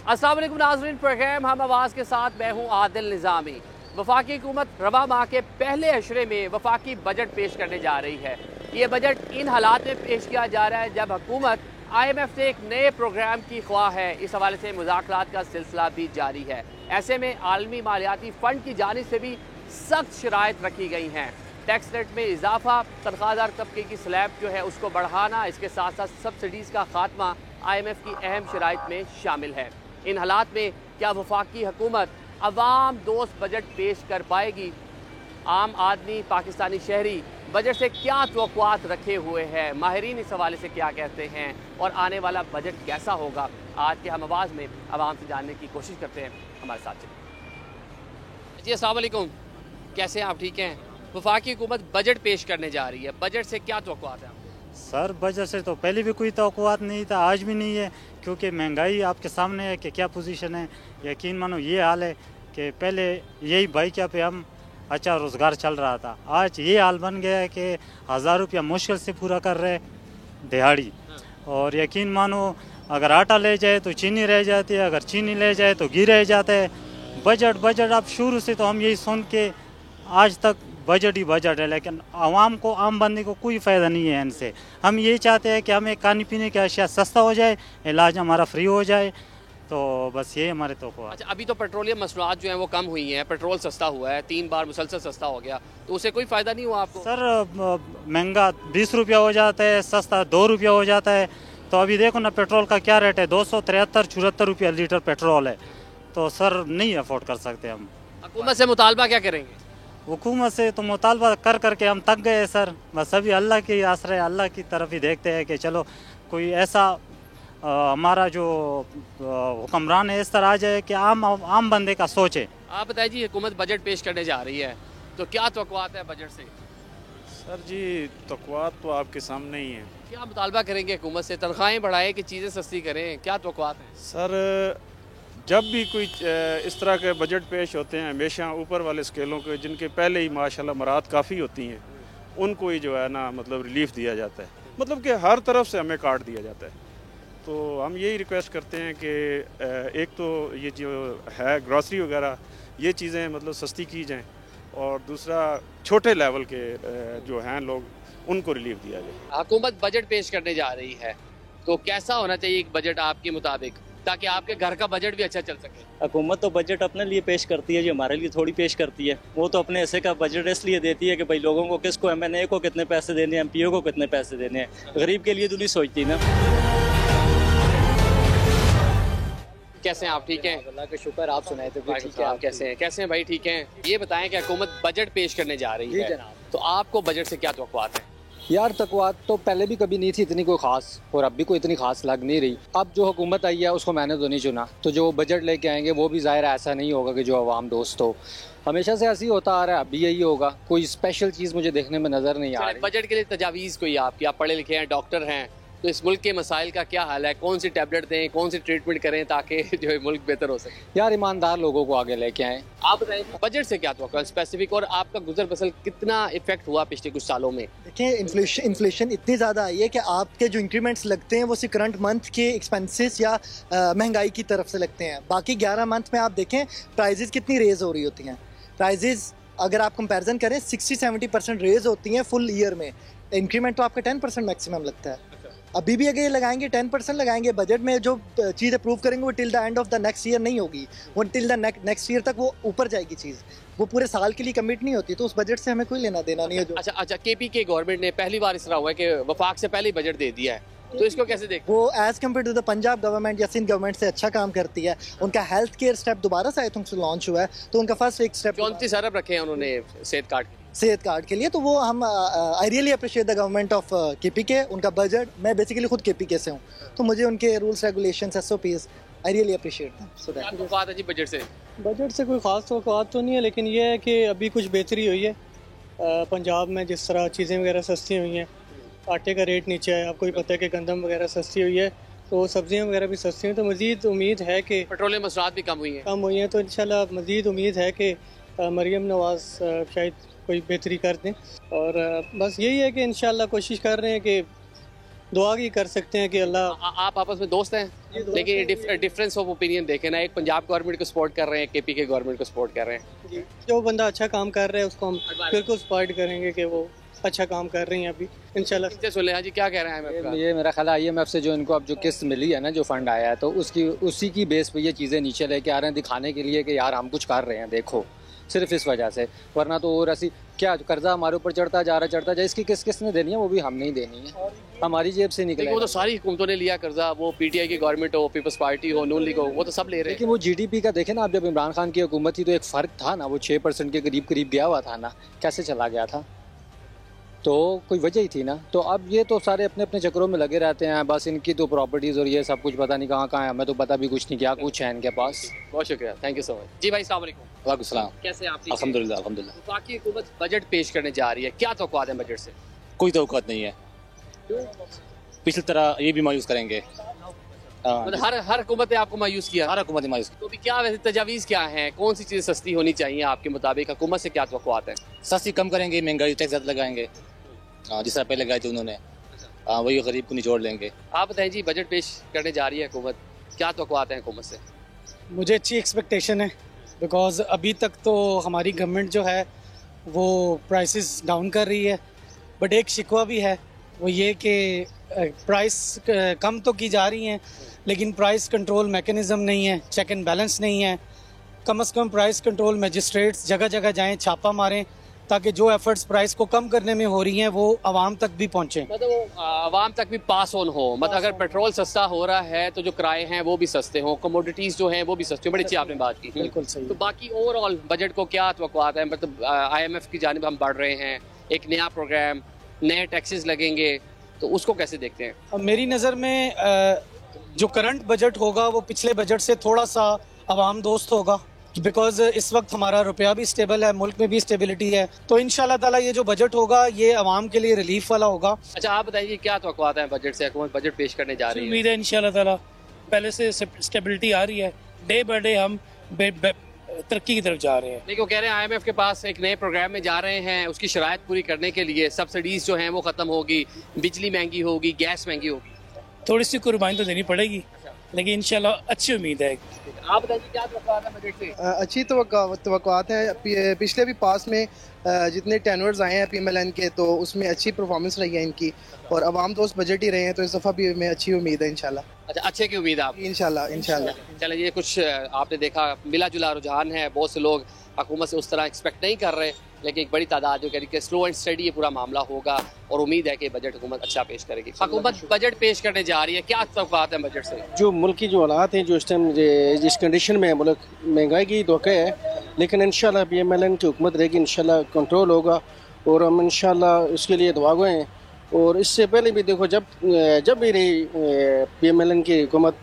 अस्सलाम वालेकुम नाज़रीन, प्रोग्राम हम आवाज़ के साथ मैं हूँ आदिल निज़ामी। वफाकी हुकूमत रवा माह के पहले अशरे में वफाकी बजट पेश करने जा रही है। ये बजट इन हालात में पेश किया जा रहा है जब हुकूमत IMF से एक नए प्रोग्राम की ख्वाह है। इस हवाले से मुज़ाकरात का सिलसिला भी जारी है। ऐसे में आलमी मालियाती फ़ंड की जानिब से भी सख्त शराइत रखी गई हैं। टैक्स रेट में इजाफा, तनख्वाहदार तबके की स्लैब जो है उसको बढ़ाना, इसके साथ साथ सब्सिडीज़ का खात्मा IMF की अहम शराइत में शामिल है। इन हालात में क्या वफाकी हुकूमत अवाम दोस्त बजट पेश कर पाएगी? आम आदमी, पाकिस्तानी शहरी बजट से क्या तवक्कुआत रखे हुए हैं? माहिरीन इस हवाले से क्या कहते हैं और आने वाला बजट कैसा होगा? आज के हम आवाज़ में आवाम से जानने की कोशिश करते हैं। हमारे साथ चलिए जी। अस्सलाम वालेकुम, कैसे हैं आप? ठीक हैं। वफाकी हुकूमत बजट पेश करने जा रही है, बजट से क्या तवक्कुआत है आपको? सर बजट से तो पहले भी कोई तवक्कुआत नहीं था, आज भी नहीं है, क्योंकि महंगाई आपके सामने है कि क्या पोजीशन है। यकीन मानो ये हाल है कि पहले यही बाइक पे हम अच्छा रोज़गार चल रहा था, आज ये हाल बन गया है कि 1000 रुपया मुश्किल से पूरा कर रहे दिहाड़ी। और यकीन मानो अगर आटा ले जाए तो चीनी रह जाती है, अगर चीनी ले जाए तो घी रह जाता है। बजट बजट अब शुरू से तो हम यही सुन के आज तक बजट ही बजट है, लेकिन आवाम को, आम बंदे को कोई फ़ायदा नहीं है इनसे। हम ये चाहते हैं कि हमें खाने पीने की अशिया सस्ता हो जाए, इलाज हमारा फ्री हो जाए, तो बस ये हमारे तो को। अच्छा, अभी तो पेट्रोलियम मसनूआत जो हैं वो कम हुई हैं, पेट्रोल सस्ता हुआ है, 3 बार मुसलसल सस्ता हो गया, तो उससे कोई फ़ायदा नहीं हुआ आपको? सर महंगा 20 रुपया हो जाता है, सस्ता 2 रुपया हो जाता है। तो अभी देखो ना पेट्रोल का क्या रेट है, 273-74 रुपया लीटर पेट्रोल है। तो सर नहीं अफोर्ड कर सकते हम। हुकूमत से मुतालबा क्या करेंगे? हुकूमत से तो मुतालबा कर करके हम थक गए सर। बस अभी अल्लाह की आसरे, अल्लाह की तरफ ही देखते हैं कि चलो कोई ऐसा हमारा जो हुक्मरान है इस तरह आ जाए कि आम बंदे का सोचे। आप बताइए जी, हुकूमत बजट पेश करने जा रही है तो क्या तवक्कुआत है बजट से? सर जी तवक्कुआत तो आपके सामने ही है। क्या मुतालबा करेंगे हुकूमत से? तनख्वाहें बढ़ाएं कि चीज़ें सस्ती करें? क्या तवक्कुआत है? सर जब भी कोई इस तरह के बजट पेश होते हैं, हमेशा ऊपर वाले स्केलों के जिनके पहले ही माशाल्लाह मराद काफ़ी होती हैं, उनको ही जो है ना मतलब रिलीफ दिया जाता है, मतलब कि हर तरफ से हमें काट दिया जाता है। तो हम यही रिक्वेस्ट करते हैं कि एक तो ये जो है ग्रॉसरी वगैरह ये चीज़ें मतलब सस्ती की जाएँ, और दूसरा छोटे लेवल के जो हैं लोग उनको रिलीफ दिया जाए। हुकूमत बजट पेश करने जा रही है तो कैसा होना चाहिए एक बजट आपके मुताबिक, ताकि आपके घर का बजट भी अच्छा चल सके? हुकूमत तो बजट अपने लिए पेश करती है, जो हमारे लिए थोड़ी पेश करती है। वो तो अपने ऐसे का बजट इसलिए देती है कि भाई लोगों को, किसको, MNA को कितने पैसे देने हैं, MPO को कितने पैसे देने हैं। गरीब के लिए तो नहीं सोचती ना। कैसे हैं आप? ठीक हैं? अल्लाह का शुक्र, आप सुनाए थे? ठीक है, आप कैसे हैं? कैसे हैं भाई? ठीक हैं। ये बताएं कि हुकूमत बजट पेश करने जा रही जी है जनाब। तो आपको बजट से क्या तवक्कुआत है? यार तकवात तो पहले भी कभी नहीं थी इतनी कोई खास, और अब भी कोई इतनी खास लग नहीं रही। अब जो हुकूमत आई है उसको मैंने तो नहीं चुना, तो जो बजट लेके आएंगे वो भी ज़ाहिर ऐसा नहीं होगा कि जो अवाम दोस्त हो। हमेशा से ऐसे ही होता आ रहा है, अब भी यही होगा। कोई स्पेशल चीज़ मुझे देखने में नज़र नहीं आ रही। बजट के लिए तजावीज़ कोई आपकी, आप पढ़े लिखे हैं, डॉक्टर हैं, तो इस मुल्क के मसाइल का क्या हाल है? कौन सी टैबलेट दें, कौन सी ट्रीटमेंट करें ताकि जो है मुल्क बेहतर हो सके? यार ईमानदार लोगों को आगे लेके आएँ। आप बताएं बजट से क्या तवक्कुआ स्पेसिफिक, और आपका गुजर बसर कितना इफेक्ट हुआ पिछले कुछ सालों में? देखिए इन्फ्लेशन इतनी ज़्यादा आई है कि आपके जो इंक्रीमेंट्स लगते हैं वो सिर्फ करंट मंथ के एक्सपेंसेस या महंगाई की तरफ से लगते हैं। बाकी 11 मंथ में आप देखें प्राइजेज़ कितनी रेज़ हो रही होती हैं। प्राइजेज़ अगर आप कंपैरिजन करें 60-70% रेज़ होती हैं फुल ईयर में। इंक्रीमेंट तो आपका 10% मैक्सिमम लगता है। अभी भी अगर ये लगाएंगे 10% लगाएंगे बजट में, जो चीज़ अप्रूव करेंगे वो till the end of the next year नहीं होगी, वो टिल द नेक्स्ट ईयर तक वो ऊपर जाएगी चीज़, वो पूरे साल के लिए कमिट नहीं होती। तो उस बजट से हमें कोई लेना देना नहीं है। जो अच्छा, KPK गवर्नमेंट ने पहली बार इस तरह हुआ है कि वफाक से पहले ही बजट दे दिया है, तो इसको कैसे देखते? वो as compared to the Punjab government या सिंध गवर्नमेंट से अच्छा काम करती है। उनका हेल्थ केयर स्टेप दोबारा से आई थिंक लॉन्च हुआ है, तो उनका फर्स्ट एक स्टेप 34 अरब रखे हैं उन्होंने सेहत कार्ड के लिए। तो वो हम I really appreciate the government of KPK, उनका बजट। मैं बेसिकली खुद KPK से हूँ, तो मुझे उनके rules regulations SOPs I really appreciate them. So that budget से कोई ख़ास तवक्कुआत तो नहीं है, लेकिन ये है कि अभी कुछ बेहतरी हुई है। पंजाब में जिस तरह चीज़ें वगैरह सस्ती हुई हैं, आटे का रेट नीचे है, आपको भी पता है कि गंदम वगैरह सस्ती हुई है, तो सब्जियां वगैरह भी सस्ती हैं। तो मज़ीद उम्मीद है कि पेट्रोलियम मसनूआत भी कम हुई हैं, तो इंशाल्लाह मज़ीद उम्मीद है कि मरीम नवाज़ शायद कोई बेहतरी कर दें। और बस यही है कि इंशाल्लाह कोशिश कर रहे हैं कि दुआ की कर सकते हैं कि अल्लाह। आप आपस में दोस्त हैं, लेकिन डिफरेंस ऑफ ओपिनियन देखें ना, एक पंजाब गवर्नमेंट को सपोर्ट कर रहे हैं, केपी के गवर्नमेंट को सपोर्ट कर रहे हैं। जो बंदा अच्छा काम कर रहा है उसको हम बिल्कुल सपोर्ट करेंगे कि वो अच्छा काम कर रही हैं अभी इंशाल्लाह। इनसे सुन लें। हाँ जी, क्या कह रहे हैं IMF का? ये मेरा ख्याल है IMF से जो इनको अब जो किस्त मिली है ना, जो फंड आया है, तो उसी की बेस पे ये चीज़ें नीचे लेके आ रहे हैं, दिखाने के लिए कि यार हम कुछ कर रहे हैं, देखो, सिर्फ इस वजह से। वरना तो और ऐसी क्या कर्जा हमारे ऊपर चढ़ता जा रहा, इसकी किसने देनी है, वो भी हम नहीं देनी है, हमारी जेब से निकले। वो तो सारी हुकूमतों ने लिया कर्जा, वो PTI की गवर्नमेंट हो, पीपल्स पार्टी हो, नून लीग हो, वो तो सब ले रहे हैं। लेकिन वो GDP का देखे ना आप, जब इमरान खान की हुकूमत थी तो एक फ़र्क था ना, वो 6% के करीब गया हुआ था ना, कैसे चला गया था, तो कोई वजह ही थी ना। तो अब ये तो सारे अपने अपने चक्करों में लगे रहते हैं, बस इनकी तो प्रॉपर्टीज़ और ये सब कुछ पता नहीं कहाँ है, हमें तो पता भी कुछ नहीं क्या कुछ है इनके पास। बहुत शुक्रिया, थैंक यू सो मच। जी भाई, अस्सलाम वालेकुम। वालेकुम सलाम। कैसे हैं आप? ठीक हैं? अल्हम्दुलिल्लाह अल्हम्दुलिल्लाह। वफाकी हुकूमत बजट पेश करने जा रही है, क्या तवक्कुआत है बजट से? कोई तवक्कुआत नहीं है, पिछली तरह ये भी मायूस करेंगे। मतलब हर हुकूमत ने आपको मायूस किया? हर हुकूमत मायूस। तो अभी क्या वैसे तजावीज़ क्या हैं, कौन सी चीज़ सस्ती होनी चाहिए आपके मुताबिक? हुकूमत से क्या तवक्कुआत है? सस्ती कम करेंगे, महंगाई टैक्स ज़्यादा लगाएंगे, जिस तरह पहले लगाए थे उन्होंने, वही गरीब को निचोड़ लेंगे। आप बताएं जी, बजट पेश करने जा रही है हुकूमत, क्या तवक्कुआत है हुकूमत से? मुझे अच्छी एक्सपेक्टेशन है, बिकॉज़ अभी तक तो हमारी गवर्नमेंट जो है वो प्राइसेस डाउन कर रही है, बट एक शिकवा भी है, वो ये कि प्राइस कम तो की जा रही हैं, लेकिन प्राइस कंट्रोल मैकेनिज़्म नहीं है, चेक एंड बैलेंस नहीं है। कम से कम प्राइस कंट्रोल मजिस्ट्रेट्स जगह जगह जाएं, छापा मारें, ताकि जो एफर्ट्स प्राइस को कम करने में हो रही हैं वो आवाम तक भी पहुँचें, मतलब आवाम तक भी पास ऑन हो। मतलब अगर पेट्रोल सस्ता हो रहा है तो जो किराए हैं वो भी सस्ते हों, कमोडिटीज़ जो हैं वो भी सस्ती हो। बड़ी अच्छी आपने बात की, बिल्कुल सही। तो बाकी ओवरऑल बजट को क्या तवक्कुआत है? मतलब IMF की जानिब हम बढ़ रहे हैं, एक नया प्रोग्राम, नए टैक्सेस लगेंगे, तो उसको कैसे देखते हैं? अब मेरी नज़र में जो करंट बजट होगा वो पिछले बजट से थोड़ा सा आवाम दोस्त होगा, बिकॉज इस वक्त हमारा रुपया भी स्टेबल है, मुल्क में भी स्टेबिलिटी है, तो इंशाल्लाह ताला ये जो बजट होगा ये आवाम के लिए रिलीफ वाला होगा। अच्छा, आप बताइए क्या तवक्कुआत है बजट से? हुकूमत बजट पेश करने जा रही है, उम्मीद है इंशाल्लाह ताला पहले से स्टेबिलिटी आ रही है, डे बाय डे हम तरक्की की तरफ जा रहे हैं। लेकिन वो कह रहे हैं IMF के पास एक नए प्रोग्राम में जा रहे हैं, उसकी शराइत पूरी करने के लिए सब्सिडीज जो हैं वो ख़त्म होगी, बिजली महंगी होगी, गैस महंगी होगी, थोड़ी सी कुर्बानी तो देनी पड़ेगी, लेकिन इंशाल्लाह अच्छी उम्मीद है। आप बताइए क्या तवक्कुआत है बजट से? अच्छी तवक्कुआत है। पिछले भी पास में जितने टेनवर्स आए हैं PMLN के, तो उसमें अच्छी परफॉर्मेंस रही है इनकी, और आवाम दोस्त बजट ही रहे हैं, तो इस दफ़ा भी हमें अच्छी उम्मीद है इंशाल्लाह। अच्छा, अच्छे की उम्मीद है आप? इंशाल्लाह। चलिए, ये कुछ आपने देखा मिला जुला रुझान है, बहुत से लोग हुकूमत से उस तरह एक्सपेक्ट नहीं कर रहे, लेकिन एक बड़ी तादाद जो कह रही है कि स्लो एंड स्टडी ये पूरा मामला होगा, और उम्मीद है कि बजट हुकूमत अच्छा पेश करेगी। हुकूमत बजट पेश करने जा रही है, क्या तवक्कुआत है बजट से? जो मुल्क की जो हालात हैं, जो इस टाइम जिस कंडीशन में मुल्क, महंगाई की धोखे है, लेकिन इंशाल्लाह PMLN की हुकूमत रहेगी, इंशाल्लाह कंट्रोल होगा, और हम इंशाल्लाह उसके लिए दुआ गए हैं। और इससे पहले भी देखो, जब भी रही PMLN की हुकूमत,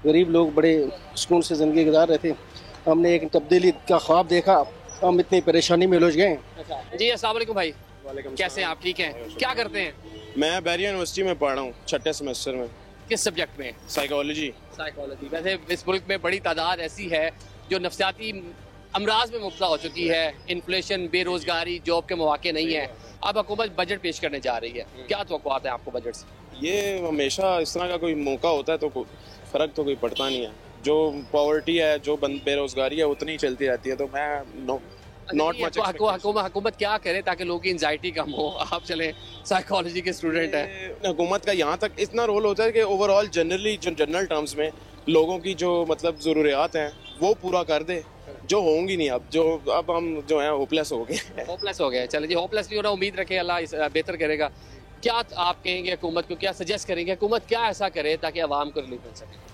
गरीब लोग बड़े सुकून से ज़िंदगी गुजार रहे थे, हमने एक तब्दीली का ख्वाब देखा, हम इतनी परेशानी में उलझ गए। जी, अस्सलाम वालेकुम भाई, कैसे हैं आप? ठीक हैं? क्या करते हैं? मैं बैरिया यूनिवर्सिटी में पढ़ रहा हूँ, 6ठे सेमेस्टर में। किस सब्जेक्ट में? साइकोलॉजी। वैसे इस मुल्क में बड़ी तादाद ऐसी है जो नफ्सियाती अमराज में मुब्तला हो चुकी है, इन्फ्लेशन, बेरोजगारी, जॉब के मौके नहीं है। अब हुकूमत बजट पेश करने जा रही है, क्या तवक्कुआत है आपको बजट से? ये हमेशा इस तरह का कोई मौका होता है तो फ़र्क तो कोई पड़ता नहीं है। जो पॉवर्टी है, जो बेरोजगारी है, उतनी चलती रहती है, तो मैं नॉट मच। हुकूमत क्या करे ताकि लोगों की एंजाइटी कम हो? आप चले साइकोलॉजी के स्टूडेंट हैं। हुकूमत का यहाँ तक इतना रोल होता है कि ओवरऑल जनरल टर्म्स में लोगों की जो मतलब ज़रूरियात हैं वो पूरा कर दे, जो होंगी नहीं। अब हम जो है होपलेस हो गए। चले जी, होपलेस नहीं होना, उम्मीद रखें अल्लाह बेहतर करेगा। क्या आप कहेंगे हुकूमत को, क्या सजेस्ट करेंगे हुकूमत क्या ऐसा करे ताकि आवाम को रिलीफ मिल सके?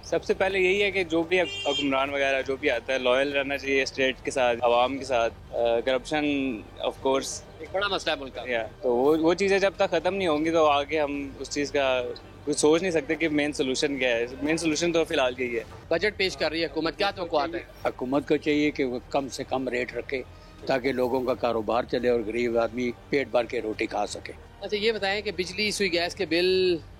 सबसे पहले यही है कि जो भी हुक्मरान वगैरह जो भी आता है, लॉयल रहना चाहिए स्टेट के साथ, आवाम के साथ। करप्शन ऑफ कोर्स एक बड़ा मसला है मुल्क का, तो वो चीज़ें जब तक ख़त्म नहीं होंगी तो आगे हम उस चीज़ का कुछ सोच नहीं सकते कि मेन सोल्यूशन क्या है। मेन सोल्यूशन तो फिलहाल यही है। बजट पेश कर रही है हुकूमत, क्या तवक्कुआत है? हुकूमत को चाहिए कि वो कम से कम रेट रखे ताकि लोगों का कारोबार चले और गरीब आदमी पेट भर के रोटी खा सके। अच्छा, ये बताएं कि बिजली, सुई, गैस के बिल,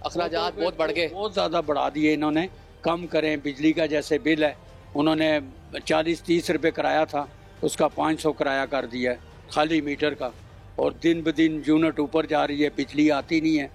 अखराजात बहुत बढ़ गए, बहुत ज़्यादा बढ़ा दिए इन्होंने। कम करें, बिजली का जैसे बिल है उन्होंने 40-30 रुपये किराया था, उसका 500 किराया कर दिया है खाली मीटर का, और दिन ब दिन यूनिट ऊपर जा रही है, बिजली आती नहीं है।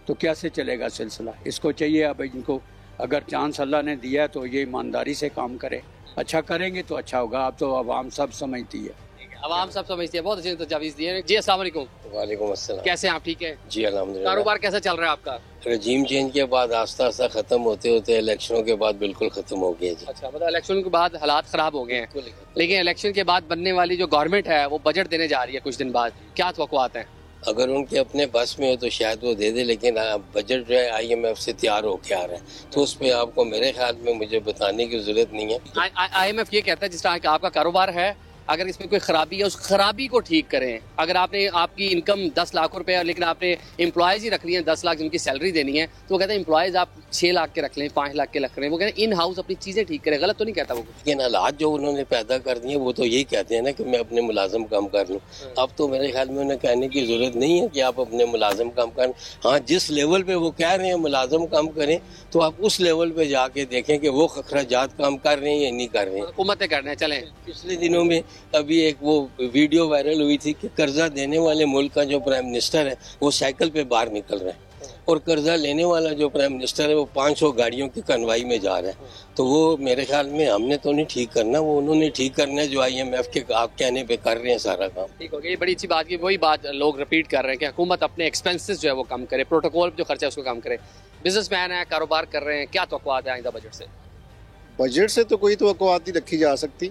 तो कैसे चलेगा सिलसिला। इसको चाहिए अब इनको अगर चांस अल्लाह ने दिया है तो ये ईमानदारी से काम करे, अच्छा करेंगे तो अच्छा होगा। अब तो आवाम सब समझती है, आवाम सब समझती है। बहुत अच्छे तजावीज़ दिए हैं जी। अस्सलाम वालेकुम। वालेकुम अस्सलाम। कैसे हैं आप, ठीक है जी अल्हम्दुलिल्लाह। कारोबार कैसा चल रहा है आपका? रजीम चेंज के बाद आस्ता आस्ता खत्म होते होते इलेक्शनों के बाद बिल्कुल खत्म हो गया जी। अच्छा, मतलब इलेक्शन के बाद हालात खराब हो गए हैं, लेकिन इलेक्शन के बाद बनने वाली जो गवर्नमेंट है वो बजट देने जा रही है कुछ दिन बाद, क्या तवक्कुआत हैं? अगर उनके अपने बस में हो तो शायद वो दे दे, लेकिन बजट जो है IMF से तैयार होके आ रहा है, तो उस पर आपको मेरे ख्याल में मुझे बताने की जरूरत नहीं है। IMF ये कहता है जिस तरह का आपका कारोबार है, अगर इसमें कोई खराबी है उस खराबी को ठीक करें। अगर आपने आपकी इनकम 10 लाख रुपए है लेकिन आपने एम्प्लॉयज़ ही रख लिए हैं 10 लाख जिनकी सैलरी देनी है, तो वो कहते हैं एम्प्लॉयज़ आप 6 लाख के रख लें, 5 लाख के रख लें। वो कहते हैं इन हाउस अपनी चीज़ें ठीक करें। गलत तो नहीं कहता वो? लेकिन हालात जो उन्होंने पैदा कर दिए वो तो यही कहते हैं ना कि मैं अपने मुलाजिम कम कर लूँ। अब तो मेरे ख्याल में उन्हें कहने की जरूरत नहीं है कि आप अपने मुलाजिम कम करें। हाँ, जिस लेवल पे वो कह रहे हैं मुलाजिम कम करें, तो आप उस लेवल पे जाके देखें कि वो अखराजात कम कर रहे हैं या नहीं कर रहे हैं। हुकूमतें कर रहे हैं। चलें, पिछले दिनों में अभी एक वो वीडियो वायरल हुई थी कि कर्जा देने वाले मुल्क का जो प्राइम मिनिस्टर है वो साइकिल पे बाहर निकल रहा है, और कर्जा लेने वाला जो प्राइम मिनिस्टर है वो 500 गाड़ियों की कन्वाई में जा रहा है। तो वो मेरे ख्याल में हमने तो नहीं ठीक करना, वो उन्होंने ठीक करना है जो IMF के आप कहने पे कर रहे हैं सारा काम। ठीक हो गया, ये बड़ी अच्छी बात की। वही बात लोग रिपीट कर रहे हैं कि हुकूमत अपने एक्सपेंसेस जो है वो कम करे, प्रोटोकॉल जो खर्चा है उसको कम करे। बिजनेसमैन है, कारोबार कर रहे हैं, क्या तवक्कुआत है आइंदा बजट से? बजट से तो कोई तवक्कुआत नहीं रखी जा सकती,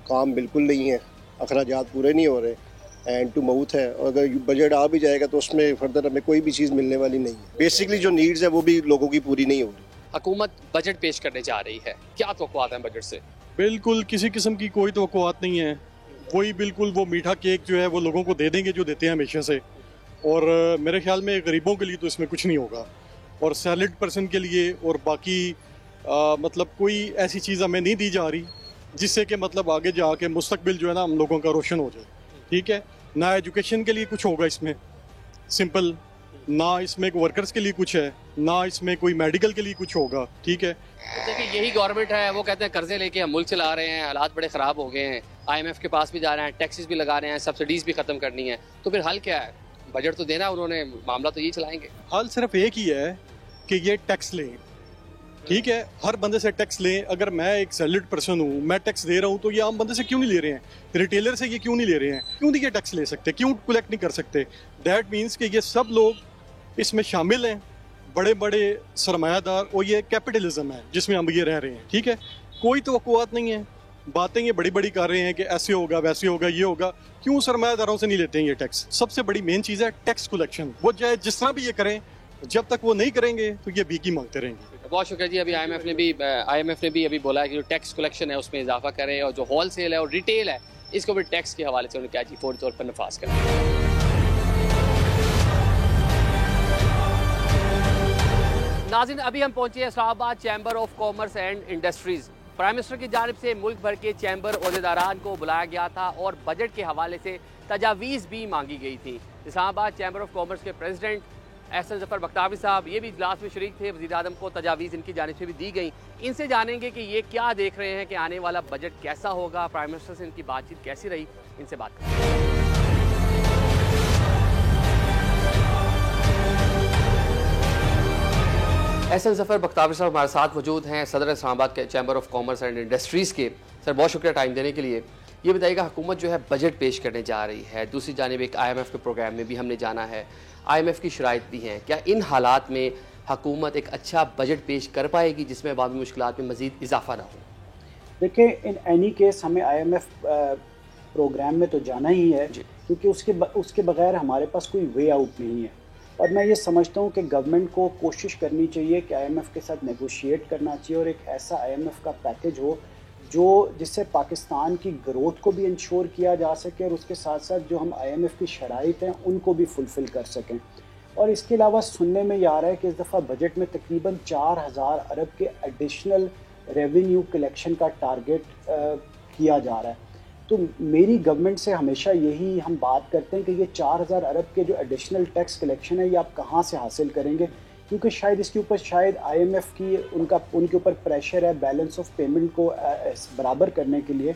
काम बिल्कुल नहीं है, अखराजात पूरे नहीं हो रहे, एंड टू माउथ है। और अगर बजट आ भी जाएगा तो उसमें फर्दर हमें कोई भी चीज़ मिलने वाली नहीं है। बेसिकली जो नीड्स है वो भी लोगों की पूरी नहीं हो रही। हुकूमत बजट पेश करने जा रही है, क्या तवक्कुआत है बजट से? बिल्कुल किसी किस्म की कोई तवक्कुआत नहीं है। वही बिल्कुल वो मीठा केक जो है वो लोगों को दे देंगे जो देते हैं हमेशा से, और मेरे ख्याल में गरीबों के लिए तो इसमें कुछ नहीं होगा, और सैलड पर्सन के लिए और बाकी मतलब कोई ऐसी चीज़ हमें नहीं दी जा रही जिससे कि मतलब आगे जाके मुस्तकबिल जो है ना हम लोगों का रोशन हो जाए। ठीक है, ना एजुकेशन के लिए कुछ होगा इसमें सिंपल, ना इसमें वर्कर्स के लिए कुछ है, ना इसमें कोई मेडिकल के लिए कुछ होगा। ठीक है, देखिए यही गवर्नमेंट है, वो कहते हैं कर्जे लेके हम मुल्क चला रहे हैं, हालात बड़े ख़राब हो गए हैं, IMF के पास भी जा रहे हैं, टैक्सेस भी लगा रहे हैं, सब्सिडीज़ भी ख़त्म करनी है, तो फिर हल क्या है? बजट तो देना उन्होंने, मामला तो यही चलाएंगे। हल सिर्फ एक ही है कि ये टैक्स लें। ठीक है, हर बंदे से टैक्स लें। अगर मैं एक सैलरीड पर्सन हूँ, मैं टैक्स दे रहा हूँ, तो ये आम बंदे से क्यों नहीं ले रहे हैं? रिटेलर से ये क्यों नहीं ले रहे हैं? क्यों नहीं ये टैक्स ले सकते? क्यों कलेक्ट नहीं कर सकते? दैट मीन्स कि ये सब लोग इसमें शामिल हैं, बड़े बड़े सरमायादार, और ये कैपिटलिज्म है जिसमें हम ये रह रहे हैं। ठीक है, कोई तवक्कुआत नहीं है, बातें ये बड़ी बड़ी कर रहे हैं कि ऐसे होगा वैसे होगा ये होगा। क्यों सरमायादारों से नहीं लेते हैं ये टैक्स? सबसे बड़ी मेन चीज़ है टैक्स कलेक्शन। वो चाहे जिस तरह भी ये करें, जब तक वो नहीं करेंगे तो ये भीख ही मांगते रहेंगे। बहुत शुक्रिया जी। अभी IMF ने भी अभी बोला है कि जो टैक्स कलेक्शन है उसमें इजाफा करें, और जो होल सेल है और रिटेल है इसको भी टैक्स के हवाले से उन्होंने कहा जी फौरी तौर पर नफाज करें। नाज़रीन, अभी हम पहुंचे हैं Islamabad chamber of commerce and industries. Prime minister की जानिब से मुल्क भर के चैम्बर ओहदेदारान को बुलाया गया था और बजट के हवाले से तजावीज़ भी मांगी गई थी। इस्लामाबाद चैम्बर ऑफ कॉमर्स के प्रेसिडेंट एहसन ज़फ़र बख्तावी साहब ये भी इजलास में शरीक थे। वज़ीर आज़म को तजावीज़ इनकी जानिब से भी दी गई। इनसे जानेंगे कि ये क्या देख रहे हैं कि आने वाला बजट कैसा होगा, प्राइम मिनिस्टर से इनकी बातचीत कैसी रही, इनसे बात करें। एहसन ज़फ़र बख्तावी साहब हमारे साथ मौजूद हैं, सदर इस्लामाबाद के chamber of commerce and industries के। सर बहुत शुक्रिया टाइम देने के लिए। ये बताइएगा, हुकूमत जो है बजट पेश करने जा रही है, दूसरी जानिब एक IMF के प्रोग्राम में भी हमने जाना है, IMF की शराइत भी हैं, क्या इन हालात में हुकूमत एक अच्छा बजट पेश कर पाएगी जिसमें अवामी मुश्किलात में मज़ीद इजाफा ना हो? देखिए, इन एनी केस हमें IMF प्रोग्राम में तो जाना ही है, क्योंकि उसके बगैर हमारे पास कोई वे आउट नहीं है। और मैं ये समझता हूँ कि गवर्नमेंट को कोशिश करनी चाहिए कि IMF के साथ नेगोशिएट करना चाहिए और एक ऐसा IMF का पैकेज हो जिससे पाकिस्तान की ग्रोथ को भी इंश्योर किया जा सके और उसके साथ साथ जो हम IMF की शराइत हैं उनको भी फुलफ़िल कर सकें। और इसके अलावा सुनने में ये आ रहा है कि इस दफ़ा बजट में तकरीबन 4000 अरब के एडिशनल रेवेन्यू कलेक्शन का टारगेट किया जा रहा है। तो मेरी गवर्नमेंट से हमेशा यही हम बात करते हैं कि ये 4000 अरब के जो एडिशनल टैक्स कलेक्शन है ये आप कहाँ से हासिल करेंगे, क्योंकि शायद इसके ऊपर शायद IMF की उनके ऊपर प्रेशर है बैलेंस ऑफ पेमेंट को बराबर करने के लिए।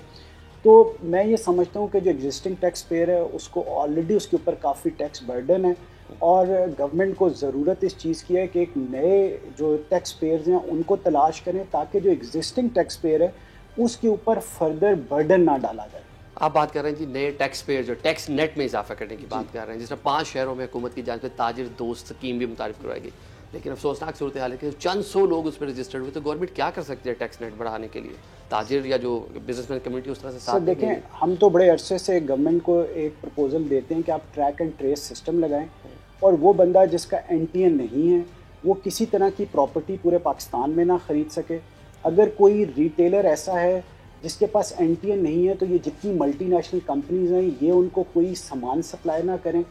तो मैं ये समझता हूँ कि जो एग्जिस्टिंग टैक्स पेयर है उसको ऑलरेडी उसके ऊपर काफ़ी टैक्स बर्डन है, और गवर्नमेंट को ज़रूरत इस चीज़ की है कि एक नए जो टैक्स पेयर्स हैं उनको तलाश करें ताकि जो एग्जिस्टिंग टैक्स पेयर है उसके ऊपर फर्दर बर्डन ना डाला जाए। आप बात कर रहे हैं जी नए टैक्स पेयर जो टैक्स नेट में इजाफा करने की बात कर रहे हैं, जिसमें 5 शहरों में हुकूमत की जांच में ताजिर दोस्त स्कीम भी मुतारिफ करवाएगी, लेकिन अफसोसनाक सूरत हाल है कि चंद 100 लोग उस पर रजिस्टर्ड हुए, तो गवर्नमेंट क्या कर सकती है टैक्स नेट बढ़ाने के लिए? ताजिर या जो बिजनेसमैन कम्युनिटी उस तरह से साथ देखें, हम तो बड़े अरसे से गवर्नमेंट को एक प्रपोजल देते हैं कि आप ट्रैक एंड ट्रेस सिस्टम लगाएं और वो बंदा जिसका NTN नहीं है वो किसी तरह की प्रॉपर्टी पूरे पाकिस्तान में ना ख़रीद सके। अगर कोई रिटेलर ऐसा है जिसके पास NTN नहीं है तो ये जितनी मल्टीनेशनल कंपनीज हैं ये उनको कोई सामान सप्लाई ना करें,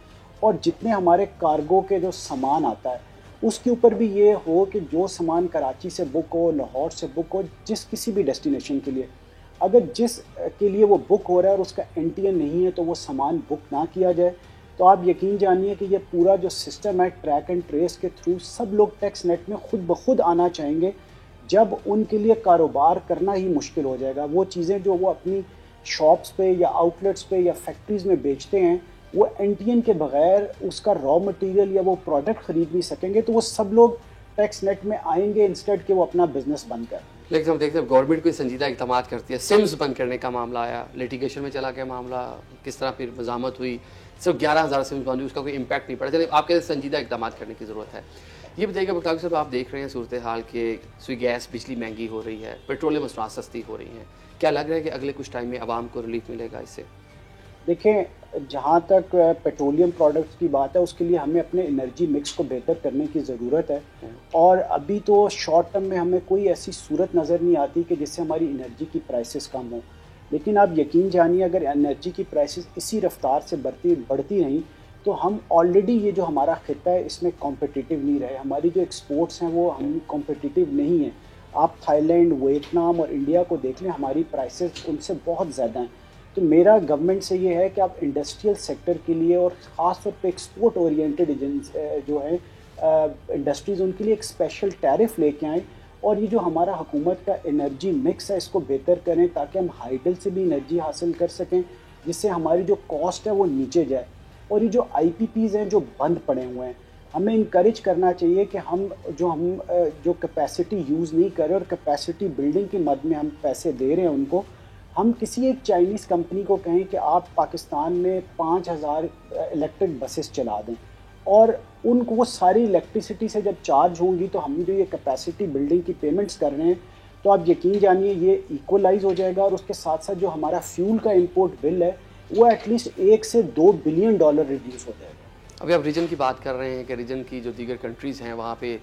और जितने हमारे कार्गो के जो सामान आता है उसके ऊपर भी ये हो कि जो सामान कराची से बुक हो, लाहौर से बुक हो, जिस किसी भी डेस्टिनेशन के लिए, अगर जिस के लिए वो बुक हो रहा है और उसका NTN नहीं है तो वो सामान बुक ना किया जाए। तो आप यकीन जानिए कि ये पूरा जो सिस्टम है ट्रैक एंड ट्रेस के थ्रू सब लोग टैक्स नेट में खुद ब खुद आना चाहेंगे, जब उनके लिए कारोबार करना ही मुश्किल हो जाएगा। वो चीज़ें जो वो अपनी शॉप्स पे या आउटलेट्स पे या फैक्ट्रीज़ में बेचते हैं वो NTN के बगैर उसका रॉ मटेरियल या वो प्रोडक्ट ख़रीद नहीं सकेंगे, तो वो सब लोग टैक्स नेट में आएंगे इंस्टेड के वो अपना बिजनेस बंद कर। लेकिन हम देखते हैं गवर्नमेंट कोई संजीदा इक़दाम करती है, सिम्स बंद करने का मामला आया, लिटिगेशन में चला गया मामला, किस तरह फिर मज़ामत हुई, सिर्फ 11,000 सिम्स बंद हुई, उसका कोई इम्पैक्ट नहीं पड़ा। चलिए आपके संजीदा इक़दाम करने की ज़रूरत है। ये बताइएगा मुख्तार साहब, आप देख रहे हैं सूरत हाल के सुई गैस बिजली महंगी हो रही है, पेट्रोलियम मसनूआत सस्ती हो रही हैं, क्या लग रहा है कि अगले कुछ टाइम में आवाम को रिलीफ मिलेगा इससे? देखें, जहाँ तक पेट्रोलियम प्रोडक्ट्स की बात है उसके लिए हमें अपने एनर्जी मिक्स को बेहतर करने की ज़रूरत है, और अभी तो शॉर्ट टर्म में हमें कोई ऐसी सूरत नज़र नहीं आती कि जिससे हमारी एनर्जी की प्राइसेस कम हो। लेकिन आप यकीन जानिए अगर एनर्जी की प्राइसेस इसी रफ्तार से बढ़ती रहीं तो हम ऑलरेडी ये जो हमारा खिता है इसमें कॉम्पिटिटिव नहीं रहे, हमारी जो एक्सपोर्ट्स हैं वो हम कॉम्पिटिटिव नहीं हैं। आप थाईलैंड, वियतनाम और इंडिया को देख लें, हमारी प्राइसेस उनसे बहुत ज़्यादा हैं। तो मेरा गवर्नमेंट से ये है कि आप इंडस्ट्रियल सेक्टर के लिए और ख़ास तौर पे एक्सपोर्ट ओरिएंटेड जो है इंडस्ट्रीज़, उनके लिए एक स्पेशल टैरिफ लेके आएँ, और ये जो हमारा हुकूमत का एनर्जी मिक्स है इसको बेहतर करें ताकि हम हाइडल से भी एनर्जी हासिल कर सकें, जिससे हमारी जो कॉस्ट है वो नीचे जाए। और ये जो IPPs हैं जो बंद पड़े हुए हैं, हमें इनकरेज करना चाहिए कि हम जो कैपेसिटी यूज़ नहीं कर रहे और कैपेसिटी बिल्डिंग की मद में हम पैसे दे रहे हैं उनको, हम किसी एक चाइनीज़ कंपनी को कहें कि आप पाकिस्तान में 5,000 इलेक्ट्रिक बसेस चला दें, और उनको वो सारी इलेक्ट्रिसिटी से जब चार्ज होंगी तो हम जो ये कैपेसिटी बिल्डिंग की पेमेंट्स कर रहे हैं तो आप यकीन जानिए ये इक्वलाइज हो जाएगा, और उसके साथ साथ जो हमारा फ्यूल का इंपोर्ट बिल है वो एटलीस्ट 1 से 2 बिलियन डॉलर रिड्यूस हो जाएगा। अभी आप रीजन की बात कर रहे हैं कि रीजन की जो दीगर कंट्रीज़ हैं वहाँ पे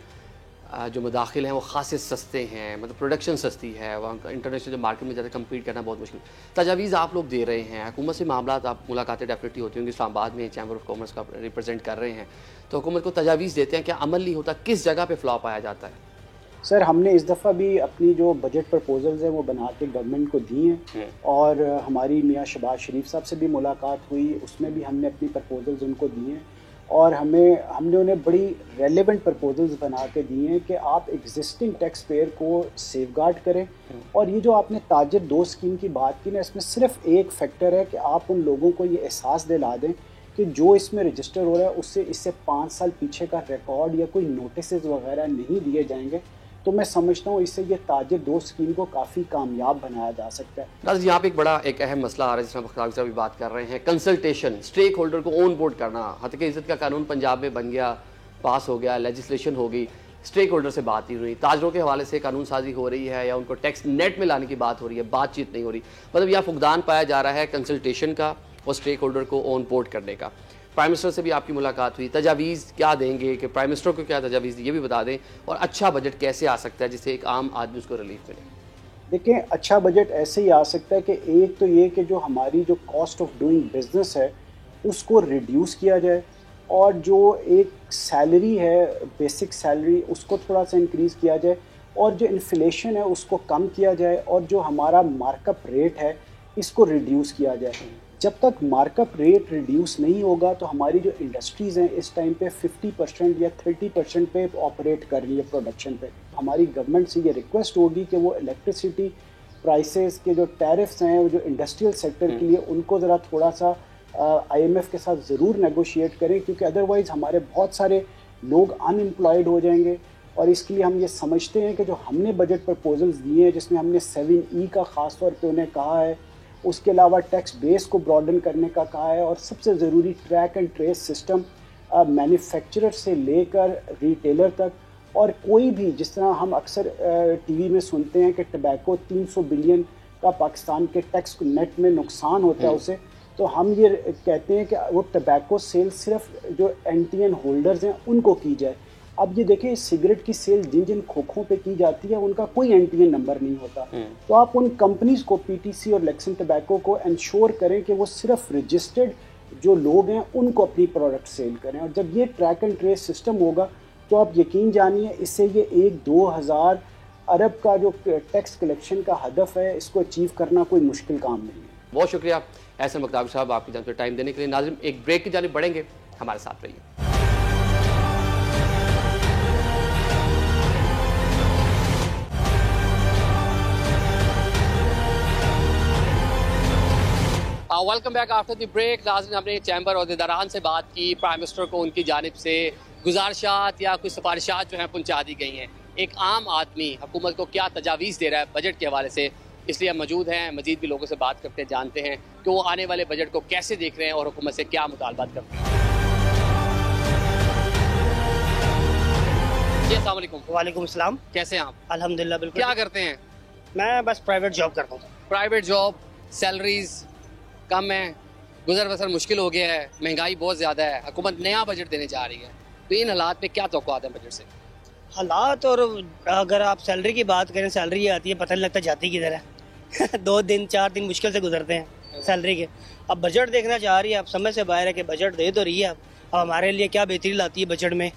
जो मदाखिल हैं वो खासे सस्ते हैं, मतलब प्रोडक्शन सस्ती है, वहाँ इंटरनेशनल जो मार्केट में ज़्यादा कम्पीट करना बहुत मुश्किल। तजावीज़ आप लोग दे रहे हैं, हुकूमत से मामला आप मुलाकातें डेफिनेटली होती होंगी, इस्लामाबाद में चैम्बर ऑफ कॉमर्स का रिप्रेजेंट कर रहे हैं, तो हुकूमत को तजावीज़ देते हैं, क्या अमल नहीं होता? किस जगह पर फ्लॉप आया जाता है? सर, हमने इस दफ़ा भी अपनी जो बजट प्रपोजल्स हैं वो बना के गवर्नमेंट को दी हैं, और हमारी मियाँ शहबाज शरीफ साहब से भी मुलाकात हुई, उसमें भी हमने अपनी प्रपोजल्स उनको दिए हैं, और हमने उन्हें बड़ी रेलेवेंट प्रपोजल्स बना के दिए हैं कि आप एग्जिस्टिंग टैक्स पेयर को सेफगार्ड करें। और ये जो आपने ताजिर दो स्कीम की बात की ना, इसमें सिर्फ एक फैक्टर है कि आप उन लोगों को ये एहसास दिला दें कि जो इसमें रजिस्टर हो रहा है उससे इससे 5 साल पीछे का रिकॉर्ड या कोई नोटिस वगैरह नहीं दिए जाएंगे। तो मैं समझता हूँ इससे ये ताजिर दो स्कीम को काफ़ी कामयाब बनाया जा सकता है। नाज़रीन, यहाँ पे एक बड़ा एक अहम मसला आ रहा है जिसमें मुख्तार साहब भी बात कर रहे हैं, कंसल्टेशन, स्टेक होल्डर को ऑन बोर्ड करना। हक़ इज़्ज़त का कानून पंजाब में बन गया, पास हो गया, लेजिस्लेशन हो गई, स्टेक होल्डर से बात नहीं हुई, ताजरों के हवाले से कानून साजी हो रही है या उनको टैक्स नेट में लाने की बात हो रही है, बातचीत नहीं हो रही। मतलब यह फुकदान पाया जा रहा है कंसल्टेशन का और स्टेक होल्डर को ऑन बोर्ड करने का। प्राइम मिनिस्टर से भी आपकी मुलाकात हुई, तजावीज़ क्या देंगे कि प्राइम मिनिस्टर को क्या तजावीज़ ये भी बता दें, और अच्छा बजट कैसे आ सकता है जिससे एक आम आदमी उसको रिलीफ मिले? देखिए, अच्छा बजट ऐसे ही आ सकता है कि एक तो ये कि जो हमारी जो कॉस्ट ऑफ डूइंग बिजनेस है उसको रिड्यूस किया जाए, और जो एक सैलरी है बेसिक सैलरी उसको थोड़ा सा इंक्रीज़ किया जाए, और जो इन्फ्लेशन है उसको कम किया जाए, और जो हमारा मार्कअप रेट है इसको रिड्यूस किया जाए। जब तक मार्कअप रेट रिड्यूस नहीं होगा तो हमारी जो इंडस्ट्रीज़ हैं इस टाइम पे 50% या 30% पे ऑपरेट कर रही है प्रोडक्शन पे। हमारी गवर्नमेंट से ये रिक्वेस्ट होगी कि वो इलेक्ट्रिसिटी प्राइसेस के जो टैरिफ्स हैं वो जो इंडस्ट्रियल सेक्टर के लिए उनको ज़रा थोड़ा सा IMF के साथ ज़रूर नेगोशिएट करें, क्योंकि अदरवाइज़ हमारे बहुत सारे लोग अनएम्प्लॉयड हो जाएंगे। और इसके लिए हम ये समझते हैं कि जो हमने बजट प्रपोजल्स दिए हैं, जिसमें हमने 7E का ख़ास तौर पे उन्हें कहा है, उसके अलावा टैक्स बेस को ब्रॉडन करने का कहा है, और सबसे ज़रूरी track and trace system manufacturer से लेकर रिटेलर तक। और कोई भी, जिस तरह हम अक्सर TV में सुनते हैं कि टबैको 300 बिलियन का पाकिस्तान के टैक्स को नेट में नुकसान होता है उसे, तो हम ये कहते हैं कि वो टबैको सेल सिर्फ जो NTN होल्डर्स हैं उनको की जाए। अब ये देखें, सिगरेट की सेल जिन जिन खोखों पे की जाती है उनका कोई NTN नंबर नहीं होता, तो आप उन कंपनीज़ को, PTC और लेक्सन टबैको को इंश्योर करें कि वो सिर्फ रजिस्टर्ड जो लोग हैं उनको अपनी प्रोडक्ट सेल करें। और जब ये ट्रैक एंड ट्रेस सिस्टम होगा तो आप यकीन जानिए इससे ये 1-2 हज़ार अरब का जो टैक्स कलेक्शन का हदफ है, इसको अचीव करना कोई मुश्किल काम नहीं है। बहुत शुक्रिया एहसन मकदामी साहब आपकी जान पे टाइम देने के लिए। नाज़रीन, एक ब्रेक की जानिब बढ़ेंगे, हमारे साथ रहिए। Welcome back after the break. नाज़रीन, हमने चैम्बर और दरान से बात की। प्राइम मिनिस्टर को उनकी जानिब से गुजारिशात या कुछ सिफारिशात जो हैं पहुँचा दी गई हैं। एक आम आदमी हुकूमत को क्या तजावीज़ दे रहा है बजट के हवाले से, इसलिए हम मौजूद हैं। मज़ीद भी लोगों से बात करते जानते हैं कि वो आने वाले बजट को कैसे देख रहे हैं और हुकूमत से क्या मुतालबात करते हैं। जी अस्सलाम वालेकुम। वालेकुम सलाम। कैसे हैं आप? अल्हम्दुलिल्लाह, बिल्कुल। क्या करते हैं? मैं बस प्राइवेट जॉब करता हूँ। प्राइवेट जॉब, सैलरीज कम है, गुजर बसर मुश्किल हो गया है, महंगाई बहुत ज़्यादा है, हुकूमत नया बजट देने जा रही है, तो इन हालात में क्या तवक्कुआत है बजट से? हालात, और अगर आप सैलरी की बात करें, सैलरी आती है पता नहीं लगता जाती किधर है 2 दिन 4 दिन मुश्किल से गुजरते हैं सैलरी के। अब बजट देखना चाह रही है, आप समझ से बाहर है कि बजट दे तो रही है। अब हमारे लिए क्या बेहतरी लाती है बजट में,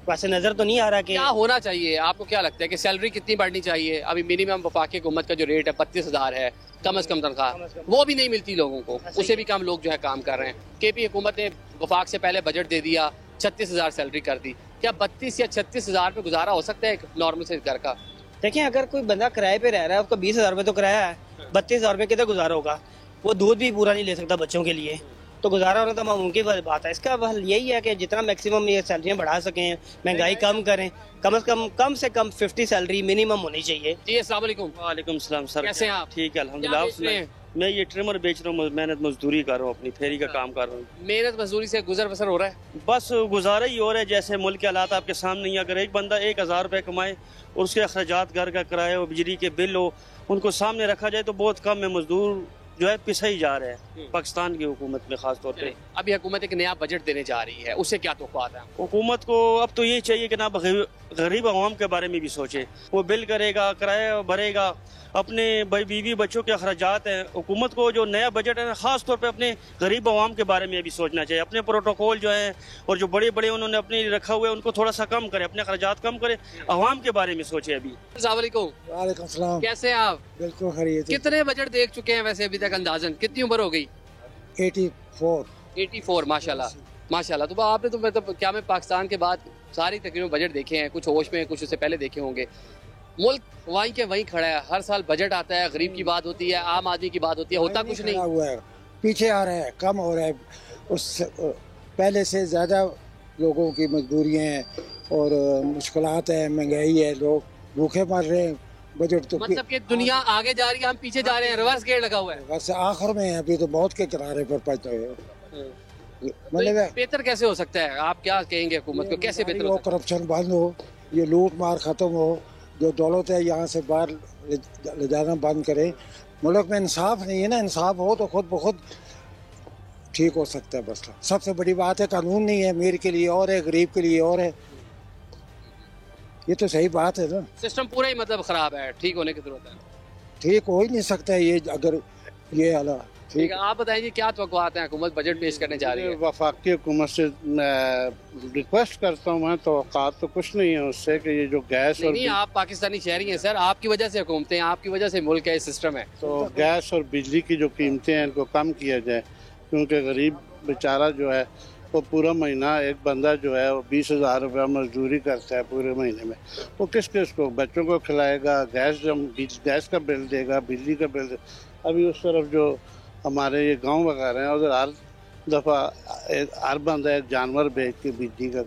वैसे नज़र तो नहीं आ रहा कि क्या होना चाहिए। आपको क्या लगता है कि सैलरी कितनी बढ़नी चाहिए? अभी मिनिमम वफाकी हुकूमत का जो रेट है 32,000 है, कम से कम तनख्वाह, वो भी नहीं मिलती लोगों को, उससे भी कम लोग जो है काम कर रहे हैं। KP हुकूमत ने वफाक से पहले बजट दे दिया, 36,000 सैलरी कर दी। क्या 32 या 36,000 पे गुजारा हो सकता है एक नॉर्मल से घर का? देखें, अगर कोई बंदा किराए पे रह रहा है, उसका 20,000 रुपये तो किराया है, 32,000 रुपये किधर गुजारा होगा? वो दूध भी पूरा नहीं ले सकता बच्चों के लिए, तो गुजारा होना तो मुमकिन बात है। इसका हल यही है कि जितना मैक्सिमम ये सैलरियाँ बढ़ा सकें, महंगाई कम करें, कम से कम 50 सैलरी मिनिमम होनी चाहिए। जी अस्सलाम वालेकुम। वालेकुम सलाम सर, कैसे हैं आप? ठीक है अल्हम्दुलिल्लाह। मैं ये ट्रिमर बेच रहा हूँ, मेहनत मजदूरी कर रहा हूँ, अपनी फेरी का काम कर रहा हूँ। मेहनत मजदूरी से गुजर बसर हो रहा है? बस गुजारा ही हो रहा है, जैसे मुल्क के हालात आपके सामने ही। अगर एक बंदा 1,000 रुपये कमाए और उसके अखराजात घर का किराया हो, बिजली के बिल हो, उनको सामने रखा जाए तो बहुत कम है। मजदूर जो है पिसा ही जा रहा है पाकिस्तान की हुकूमत में खास तौर पे। अभी हुकूमत एक नया बजट देने जा रही है, उससे क्या तवक्कुआत है? हुकूमत को अब तो ये चाहिए कि ना गरीब आवाम के बारे में भी सोचे। वो बिल करेगा, किराया भरेगा, अपने भाई बीवी बच्चों के अखराजात हैं। हुकूमत को जो नया बजट है खास तौर पे अपने गरीब आवाम के बारे में भी सोचना चाहिए। अपने प्रोटोकॉल जो है और जो बड़े बड़े उन्होंने अपने रखा हुआ है उनको थोड़ा सा कम करे, अपने अखराजात कम करे, आवाम के बारे में सोचे। अभी वालेकुम सलाम। कैसे हैं आप? बिल्कुल खैरियत। कितने बजट देख चुके हैं वैसे अभी तक अंदाजन? कितनी उम्र हो गई? 84। माशाल्लाह माशाल्लाह। तो आपने तो मतलब क्या, मैं पाकिस्तान के बाद सारी तकरीबन बजट देखे हैं, कुछ होश में, कुछ उससे पहले देखे होंगे। मुल्क वहीं के वहीं खड़ा है, हर साल बजट आता है, गरीब की बात होती है, आम आदमी की बात होती है, होता कुछ नहीं हुआ है, पीछे आ रहा है, कम हो रहा है। उस पहले से ज़्यादा लोगों की मजबूरियाँ हैं और मुश्किलात हैं, महंगाई है, लोग भूखे मर रहे हैं। बजट तो मतलब कि दुनिया आगे जा रही है, हम पीछे जा रहे हैं, रिवर्स गेयर लगा हुआ है। बस आखिर में है, अभी तो मौत के किनारे पर पहुंचे हुए। मतलब बेहतर कैसे हो सकता है? आप क्या कहेंगे हुकूमत को कैसे बेहतर हो? करप्शन बंद हो, ये लूट मार खत्म हो, जो दौलत है यहाँ से बाहर ले जाना बंद करे। मुल्क में इंसाफ नहीं है ना, इंसाफ हो तो खुद ब खुद ठीक हो सकता है। बस सबसे बड़ी बात है कानून नहीं है, अमीर के लिए और है, गरीब के लिए और है। ये तो सही बात है ना। सिस्टम पूरा ही मतलब खराब है, ठीक होने की जरूरत है। ठीक हो ही नहीं सकता ये, अगर ये हालात ठीक है। आप बताइए क्या तवक्कुआत हैं, हुकूमत बजट पेश करने जा रही है? वफाकी हुकूमत से रिक्वेस्ट करता हूँ, मैं तवक्कुआत तो कुछ नहीं है उससे कि ये जो गैस नहीं, आप पाकिस्तानी शहरी हैं सर, आपकी वजह से हुकूमतें, आपकी वजह से मुल्क है, सिस्टम है। तो गैस और बिजली की जो कीमतें हैं इनको कम किया जाए, क्योंकि गरीब बेचारा जो है वो पूरा महीना, एक बंदा जो है वो 20,000 रुपया मजदूरी करता है पूरे महीने में। वो किस को बच्चों को खिलाएगा, गैस का बिल देगा, बिजली का बिल देगा। अभी उस तरफ जो हमारे ये गांव वगैरह हैं उधर हर दफ़ा हर बंदा एक जानवर बेच के बिजली का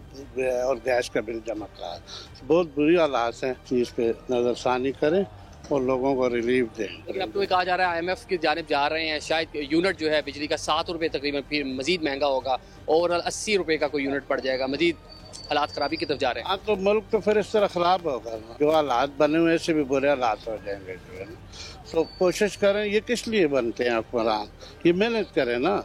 और गैस का बिल जमा करा। बहुत बुरी हालात हैं, चीज़ पे नज़रसानी करें और लोगों को रिलीफ दें। लेकिन अब तो ये कहा जा रहा है IMF की जानिब जा रहे हैं, शायद यूनिट जो है बिजली का 7 रुपये तकरीबन फिर मजीद महंगा होगा और 80 रुपये का कोई यूनिट पड़ जाएगा, मजीद हालात खराबी की तरफ जा रहे हैं। हाँ, तो मुल्क तो फिर इस तरह ख़राब होगा ना, जो हालात बने हुए से भी बुरे हालात हो जाएंगे जो है ना। तो कोशिश करें, ये किस लिए बनते हैं हुक्मरान, ये मेहनत करें ना।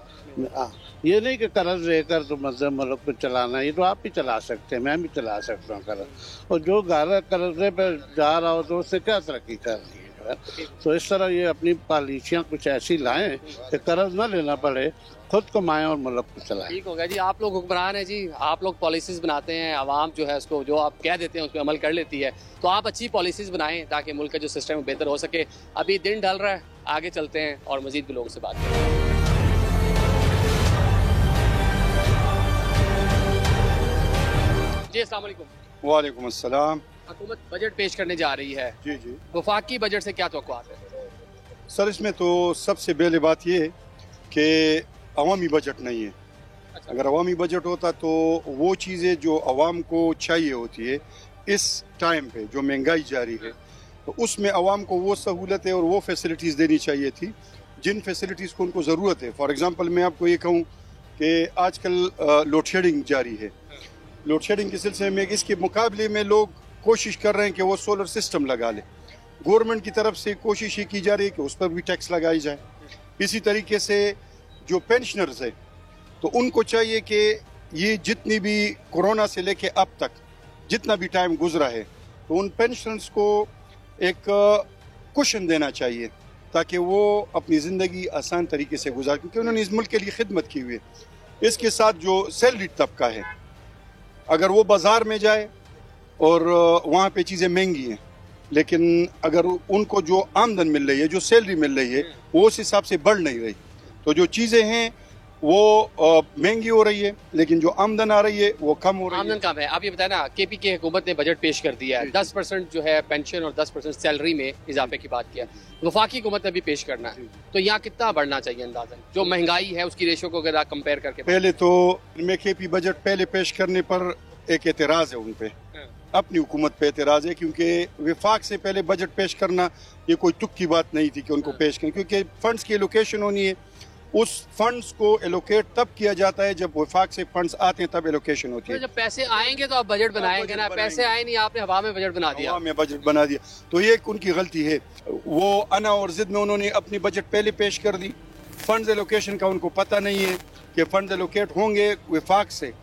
ये नहीं कि कर्ज लेकर तो मतलब मुल्क को चलाना, ये तो आप भी चला सकते हैं, मैं भी चला सकता हूँ कर्ज। और जो कर्जे पे जा रहा हो तो उससे क्या तरक्की करनी है जो है। तो इस तरह ये अपनी पॉलिसियाँ कुछ ऐसी लाएं कि कर्ज ना लेना पड़े, खुद कमाएं और मुल्क को चलाएं। ठीक होगा जी, आप लोग हुक्मरान हैं जी, आप लोग पॉलिसीज बनाते हैं, आवाम जो है उसको जो आप कह देते हैं उस पर अमल कर लेती है। तो आप अच्छी पॉलिसीज बनाएं ताकि मुल्क का जो सिस्टम है बेहतर हो सके। अभी दिन ढल रहा है, आगे चलते हैं और मजीद भी लोगों से बात करें। जी अस्सलाम वालेकुम। वालेकुम अस्सलाम। हुकूमत बजट पेश करने जा रही है, जी जी, वफाकी बजट से क्या तवक्कुआत है? सर इसमें तो सबसे पहले बात ये कि अवामी बजट नहीं है। अगर अवामी बजट होता तो वो चीज़ें जो अवाम को चाहिए होती है इस टाइम पे जो महंगाई जारी है, तो उसमें अवाम को वो सहूलतें और वो फैसिलिटीज़ देनी चाहिए थी जिन फैसिलिटीज़ को उनको ज़रूरत है। फॉर एग्ज़ाम्पल मैं आपको ये कहूँ कि आजकल लोड शेडिंग जारी है। लोड शेडिंग के सिलसिले में इसके मुकाबले में लोग कोशिश कर रहे हैं कि वो सोलर सिस्टम लगा ले। गवर्नमेंट की तरफ से कोशिश ये की जा रही है कि उस पर भी टैक्स लगाई जाए। इसी तरीके से जो पेंशनर्स है तो उनको चाहिए कि ये जितनी भी कोरोना से लेके अब तक जितना भी टाइम गुजरा है तो उन पेंशनर्स को एक कुशन देना चाहिए ताकि वो अपनी ज़िंदगी आसान तरीके से गुजार, क्योंकि उन्होंने इस मुल्क के लिए खिदमत की हुई है। इसके साथ जो सैलरी तबका है, अगर वो बाज़ार में जाए और वहाँ पे चीज़ें महंगी हैं, लेकिन अगर उनको जो आमदन मिल रही है, जो सैलरी मिल रही है, वो उस हिसाब से बढ़ नहीं रही, तो जो चीज़ें हैं वो महंगी हो रही है, लेकिन जो आमदन आ रही है वो कम हो रही है। आमदन कम है। आप ये बताएं ना, KP की हुकूमत ने बजट पेश कर दिया है, 10% जो है पेंशन और 10% सैलरी में इजाफे की बात किया। वफाकी हुकूमत ने भी पेश करना है, तो यहाँ कितना बढ़ना चाहिए अंदाजन, जो महंगाई है उसकी रेशो को अगर आप कंपेयर करके? पहले तो मैं KP बजट पहले पेश करने पर एक एतराज़ है उन पे, अपनी हुकूमत पे एतराज़ है, क्योंकि विफाक से पहले बजट पेश करना ये कोई तुक की बात नहीं थी कि उनको पेश करें, क्योंकि फंड्स की एलोकेशन होनी है। उस फंड्स को एलोकेट तब किया जाता है जब वफाक से फंड्स आते हैं, तब एलोकेशन होती है। तो जब पैसे आएंगे तो आप बजट बनाएंगे ना, पैसे आए नहीं, आपने हवा में बजट बना दिया। हवा में बजट बना दिया, तो ये उनकी गलती है। वो अना और जिद में उन्होंने अपनी बजट पहले पेश कर दी। फंड्स एलोकेशन का उनको पता नहीं है कि फंड्स एलोकेट होंगे वफाक से,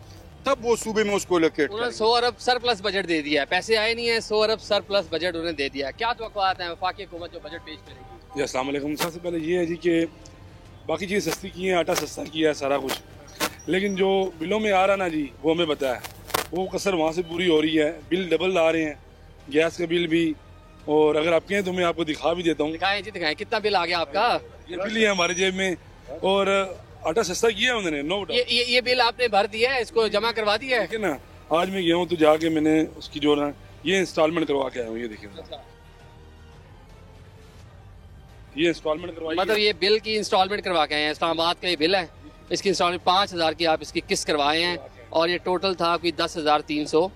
तब वो सूबे में उसको एलोकेट। उन्होंने 100 अरब सरप्लस बजट दे दिया है, पैसे आए नहीं है, 100 अरब सरप्लस बजट उन्होंने दे दिया। क्या तवक्कुआत है वफाकी हुकूमत जो बजट पेश करेगी? जी अस्सलाम वालेकुम। सबसे पहले ये है जी कि बाकी चीज़ें सस्ती की हैं, आटा सस्ता किया है सारा कुछ, लेकिन जो बिलों में आ रहा ना जी वो हमें पता है, वो कसर वहाँ से पूरी हो रही है। बिल डबल आ रहे हैं, गैस का बिल भी, और अगर आप कहें तो मैं आपको दिखा भी देता हूँ। दिखाएं जी, दिखाएं कितना बिल आ गया आपका। ये बिल ही है हमारे जेब में, और आटा सस्ता किया है उन्होंने, नो डाउट। ये बिल आपने भर दिया है, इसको जमा करवा दिया है? देखिए ना, आज मैं गया हूँ तो जाके मैंने उसकी जो ना ये इंस्टॉलमेंट करवा के आया हूँ। ये देखिए ये इंस्टॉलमेंट करवाई, मतलब ये बिल की इंस्टॉलमेंट करवा के आए हैं। इस्लामाबाद का ये बिल है, इसकी इंस्टॉलमेंट 5000 की आप इसकी किस्त करवाए हैं, और ये टोटल था कोई 10,300।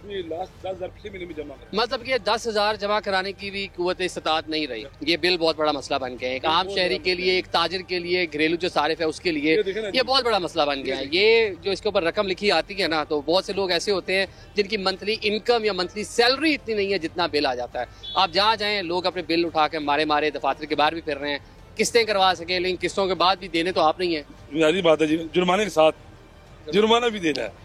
लास्ट 10,000 पिछले महीने में जमा करा। मतलब कि 10,000 जमा कराने की भी कुव्वत इस्तात नहीं रही। ये बिल बहुत बड़ा मसला बन गया है, एक आम शहरी के लिए, एक ताजिर के लिए, घरेलू जो सारिफ है उसके लिए ये बहुत बड़ा मसला बन गया है। ये जो इसके ऊपर रकम लिखी आती है ना, तो बहुत से लोग ऐसे होते हैं जिनकी मंथली इनकम या मंथली सैलरी इतनी नहीं है जितना बिल आ जाता है। आप जहाँ जाएँ लोग अपने बिल उठा के मारे दफातर के बाहर भी फिर रहे हैं, किस्तें करवा सके, लेकिन किस्तों के बाद भी देने तो आप नहीं है। बात है जी, जुर्माने के साथ जुर्माना भी देना है।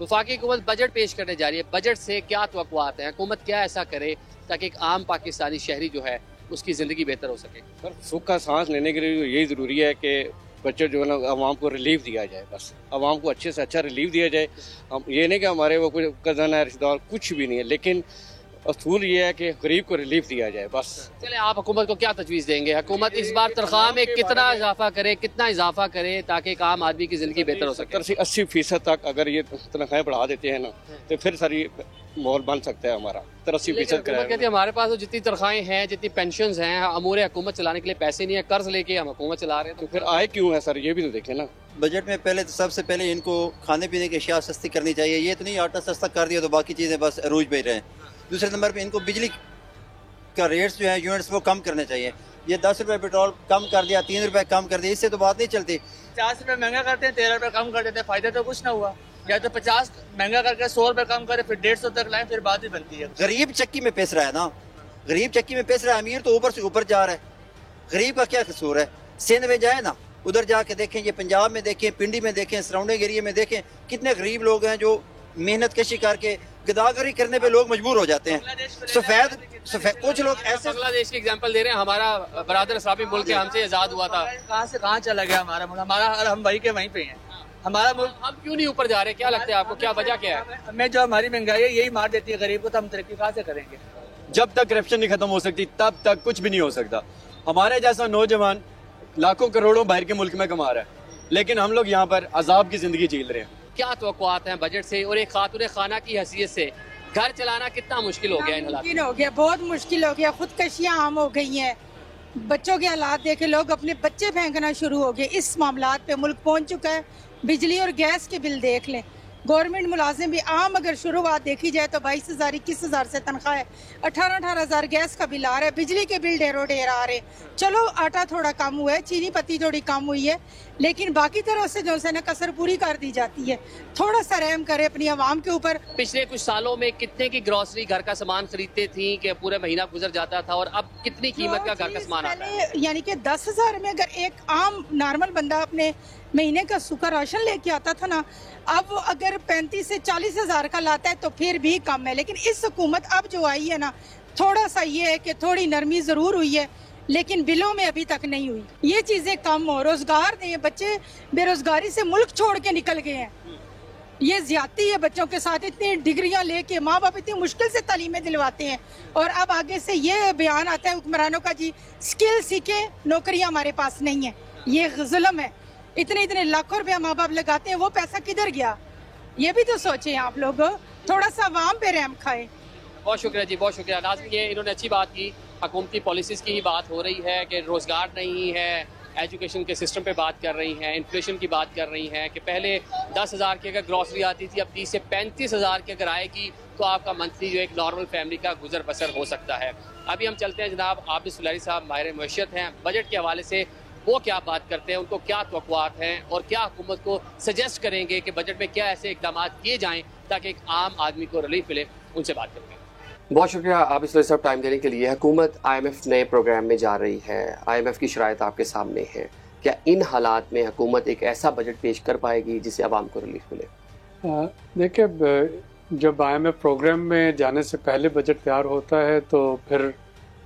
वफाकी हुकूमत बजट पेश करने जा रही है, बजट से क्या तवक्कुआत हैं? हुकूमत क्या ऐसा करे ताकि एक आम पाकिस्तानी शहरी जो है उसकी ज़िंदगी बेहतर हो सके? सर सुख का सांस लेने के लिए यही ज़रूरी है कि बजट जो है ना आवाम को रिलीफ दिया जाए, बस आवाम को अच्छे से अच्छा रिलीफ दिया जाए। हम ये नहीं कि हमारे वो कुछ कज़न है, रिश्तेदार, कुछ भी नहीं है, लेकिन असूल ये है कि गरीब को रिलीफ दिया जाए बस। चले, आप हुकूमत को क्या तजवीज़ देंगे? हुकूमत इस बार तनख्वाह में कितना इजाफा करे, कितना इजाफा करे ताकि एक आम आदमी की ज़िंदगी बेहतर हो सके? 70-80% तक अगर ये तनख्वाहें बढ़ा देते हैं ना तो फिर सारी माहौल बन सकता है हमारा। 80% कहती है हमारे पास तो जितनी तनख्वाहें हैं, जितनी पेंशन हैं, अमूर हुकूमत चलाने के लिए पैसे नहीं है, कर्ज लेके हम हुकूमत चला रहे हैं, तो फिर आए क्यों है सर? ये भी तो देखें ना। बजट में पहले तो सबसे पहले इनको खाने पीने की अशिया सस्ती करनी चाहिए। ये तो नहीं आटा सस्ता कर दिया तो बाकी चीज़ें बस अरूज पे रहे। दूसरे नंबर पे इनको बिजली का रेट्स जो है यूनिट्स वो कम करने चाहिए। ये 10 रुपये पेट्रोल कम कर दिया, 3 रुपये कम कर दिया, इससे तो बात नहीं चलती। 50 रुपये महंगा करते हैं, 13 रुपये कम कर देते हैं, फायदा तो कुछ ना हुआ। या तो 50 महंगा करके 100 रुपये कम करे, फिर 150 तक लाए, फिर बात ही बनती है। गरीब चक्की में पिस रहा है ना, गरीब चक्की में पिस रहा है, अमीर तो ऊपर से ऊपर जा रहा है। गरीब का क्या कसूर है? सिंध में जाए ना, उधर जाके देखें, ये पंजाब में देखें, पिंडी में देखें, सराउंडिंग एरिया में देखें, कितने गरीब लोग हैं जो मेहनत कशी करके गदागरी करने पे लोग मजबूर हो जाते हैं। सफेद कुछ लोग ऐसे बांग्लादेश की एग्जांपल दे रहे हैं। हमारा बरादर इस्लामी मुल्क है, हमसे आज़ाद हुआ था, कहाँ से कहाँ चला गया हमारा मुल्क? हमारा हम वही के वहीं पे हैं। हमारा मुल्क, हम क्यों नहीं ऊपर जा रहे? क्या लगता है आपको, क्या वजह क्या है? हमें जो हमारी महंगाई है यही मार देती है गरीब को, तो हम तरक्की कहाँ से करेंगे? जब तक करप्शन नहीं खत्म हो सकती तब तक कुछ भी नहीं हो सकता। हमारे जैसा नौजवान लाखों करोड़ों बाहर के मुल्क में कमा रहा है, लेकिन हम लोग यहाँ पर अजाब की जिंदगी झेल रहे हैं। क्या तवक्कुआत हैं बजट से? और एक खातून खाना की हैसियत से घर चलाना कितना मुश्किल हो गया? इन हालात हो गया, बहुत मुश्किल हो गया। खुदकशियाँ आम हो गई हैं, बच्चों के हालात देखे, लोग अपने बच्चे फेंकना शुरू हो गए। इस मामलात पे मुल्क पहुंच चुका है। बिजली और गैस के बिल देख लें, गवर्नमेंट मुलाजिम भी आम अगर शुरुआत देखी जाए तो 22,000 21,000 से तनख्वाह है, 18,000 गैस का बिल आ रहा है, बिजली के बिल ढेरों ढेर आ रहे हैं। चलो आटा थोड़ा कम हुआ है, चीनी पत्ती थोड़ी कम हुई है, लेकिन बाकी तरह से जो है ना कसर पूरी कर दी जाती है। थोड़ा सा रहम करे अपनी आवाम के ऊपर। पिछले कुछ सालों में कितने की ग्रॉसरी घर का सामान खरीदते थी कि पूरे महीना गुजर जाता था, और अब कितनी कीमत का घर का सामान आता है? यानी कि 10,000 में अगर एक आम नॉर्मल बंदा अपने महीने का सूखा राशन लेके आता था ना, अब वो अगर 35 से 40,000 का लाता है तो फिर भी कम है। लेकिन इस हुकूमत अब जो आई है ना, थोड़ा सा ये है कि थोड़ी नरमी ज़रूर हुई है, लेकिन बिलों में अभी तक नहीं हुई। ये चीज़ें कम हो, रोज़गार दें। बच्चे बेरोज़गारी से मुल्क छोड़ के निकल गए हैं। ये ज्यादती है बच्चों के साथ। इतनी डिग्रियां लेके माँ बाप इतनी मुश्किल से तालीमें दिलवाते हैं, और अब आगे से ये बयान आता है हुक्मरानों का, जी स्किल सीखे, नौकरियां हमारे पास नहीं है। ये जुल्म है। इतने इतने लाखों रुपया माँ बाप लगाते हैं, वो पैसा किधर गया? ये भी तो सोचें आप लोग, थोड़ा सा आवाम पे रहम खाएं। बहुत शुक्रिया जी, बहुत शुक्रिया नाज़रीन। ये इन्होंने अच्छी बात की, हुकूमती पॉलिसीज़ की ही बात हो रही है कि रोज़गार नहीं है, एजुकेशन के सिस्टम पे बात कर रही हैं, इन्फ्लेशन की बात कर रही हैं कि पहले 10,000 की अगर ग्रॉसरी आती थी, अब 30 से 35,000 की अगर आएगी तो आपका मंथली जो एक नॉर्मल फैमिली का गुजर बसर हो सकता है। अभी हम चलते हैं जनाब, आबिद सुलैरी साहब माहिर मईशत हैं, बजट के हवाले से वो क्या बात करते हैं, उनको क्या तवक्कुआत हैं और क्या हुकूमत को सजेस्ट करेंगे कि बजट में क्या ऐसे इक़दाम किए जाएँ ताकि एक आम आदमी को रिलीफ मिले। उनसे बात करेंगे। बहुत शुक्रिया आप इस सब टाइम देने के लिए। हुकूमत IMF नए प्रोग्राम में जा रही है, IMF की शराइत आपके सामने है। क्या इन हालात में हुकूमत एक ऐसा बजट पेश कर पाएगी जिससे आवाम को रिलीफ मिले? देखिए, जब IMF प्रोग्राम में जाने से पहले बजट तैयार होता है तो फिर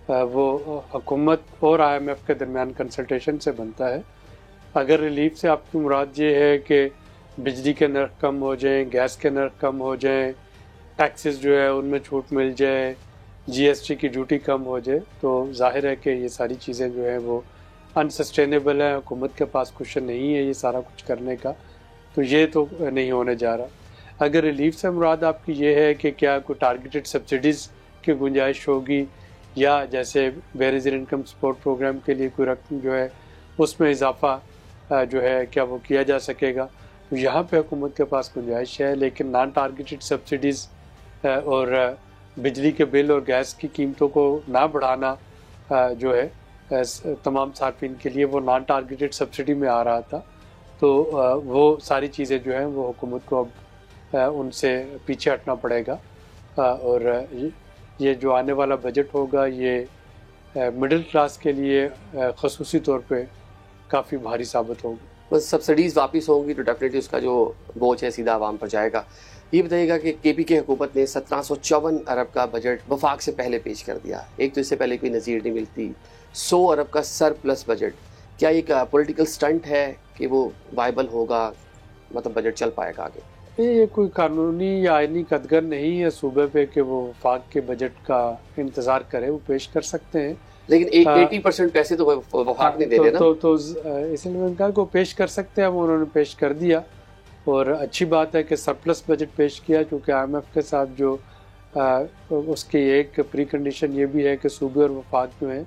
वो हुकूमत और IMF के दरमियान कंसल्टेशन से बनता है। अगर रिलीफ से आपकी मुराद ये है कि बिजली के नर्ख कम हो जाएँ, गैस के नर्ख कम हो जाएँ, टैक्सेस जो है उनमें छूट मिल जाए, GST की ड्यूटी कम हो जाए, तो जाहिर है कि ये सारी चीज़ें जो है वो अनसस्टेनेबल है। हुकूमत के पास क्वेश्चन नहीं है ये सारा कुछ करने का, तो ये तो नहीं होने जा रहा। अगर रिलीफ से मुराद आपकी ये है कि क्या कोई टारगेटेड सब्सिडीज़ की गुंजाइश होगी, या जैसे बेरियर इनकम सपोर्ट प्रोग्राम के लिए कोई रकम जो है उसमें इजाफा जो है क्या वो किया जा सकेगा, तो यहाँ पे हुकूमत के पास गुंजाइश है। लेकिन नॉन टारगेटेड सब्सिडीज़ और बिजली के बिल और गैस की कीमतों को ना बढ़ाना जो है तमाम सार्फिन के लिए वो नॉन टारगेटेड सब्सिडी में आ रहा था, तो वो सारी चीज़ें जो हैं वो हुकूमत को अब उनसे पीछे हटना पड़ेगा। और ये जो आने वाला बजट होगा ये मिडिल क्लास के लिए ख़ुसूसी तौर पे काफ़ी भारी साबित होगी। बस सब्सिडीज़ वापस होंगी तो डेफिनेटली उसका जो बोझ है सीधा आवाम पर जाएगा। ये बताइएगा कि KPK हुकूमत ने 1754 अरब का बजट वफाक से पहले पेश कर दिया। एक तो इससे पहले कोई नज़ीर नहीं मिलती। 100 अरब का सरप्लस बजट, क्या एक पॉलिटिकल स्टंट है कि वो वायबल होगा, मतलब बजट चल पाएगा आगे? ये कोई कानूनी या आईनी कदगर नहीं है सूबे पे कि वो वफाक के बजट का इंतज़ार करे, वो पेश कर सकते हैं। लेकिन 80% पैसे तो वफाक नहीं दे रहे ना। तो इसलिए मैंने कहा कि वो पेश कर सकते हैं, वो उन्होंने पेश कर दिया। और अच्छी बात है कि सरप्लस बजट पेश किया, क्योंकि IMF के साथ जो उसकी एक प्री कंडीशन ये भी है कि सूबे और वफाक जो हैं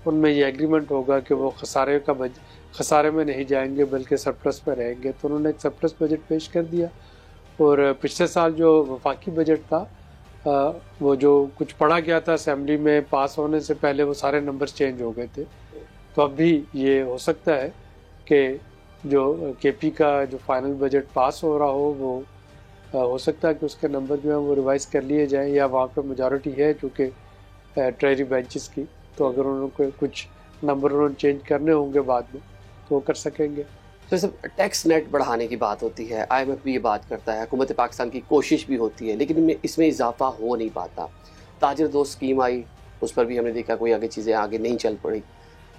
उनमें ये एग्रीमेंट होगा कि वो खसारे में नहीं जाएंगे बल्कि सरप्लस में रहेंगे। तो उन्होंने एक सरप्लस बजट पेश कर दिया। और पिछले साल जो वफाकी बजट था वो जो कुछ पढ़ा गया था असेंबली में पास होने से पहले, वो सारे नंबर्स चेंज हो गए थे। तो अब भी ये हो सकता है कि जो KP का जो फाइनल बजट पास हो रहा हो वो हो सकता है कि उसके नंबर जो है वो रिवाइज कर लिए जाएं, या वहाँ पे मेजॉरिटी है चूँकि ट्रेजरी बेंचेस की, तो अगर उन्होंने कुछ नंबर उन्होंने चेंज करने होंगे बाद में तो वो कर सकेंगे। तो सब टैक्स नेट बढ़ाने की बात होती है, IMF भी ये बात करता है, हुकूमत पाकिस्तान की कोशिश भी होती है, लेकिन इसमें इजाफा हो नहीं पाता। ताजिर दोस्त स्कीम आई, उस पर भी हमने देखा कोई आगे चीज़ें आगे नहीं चल पड़ी।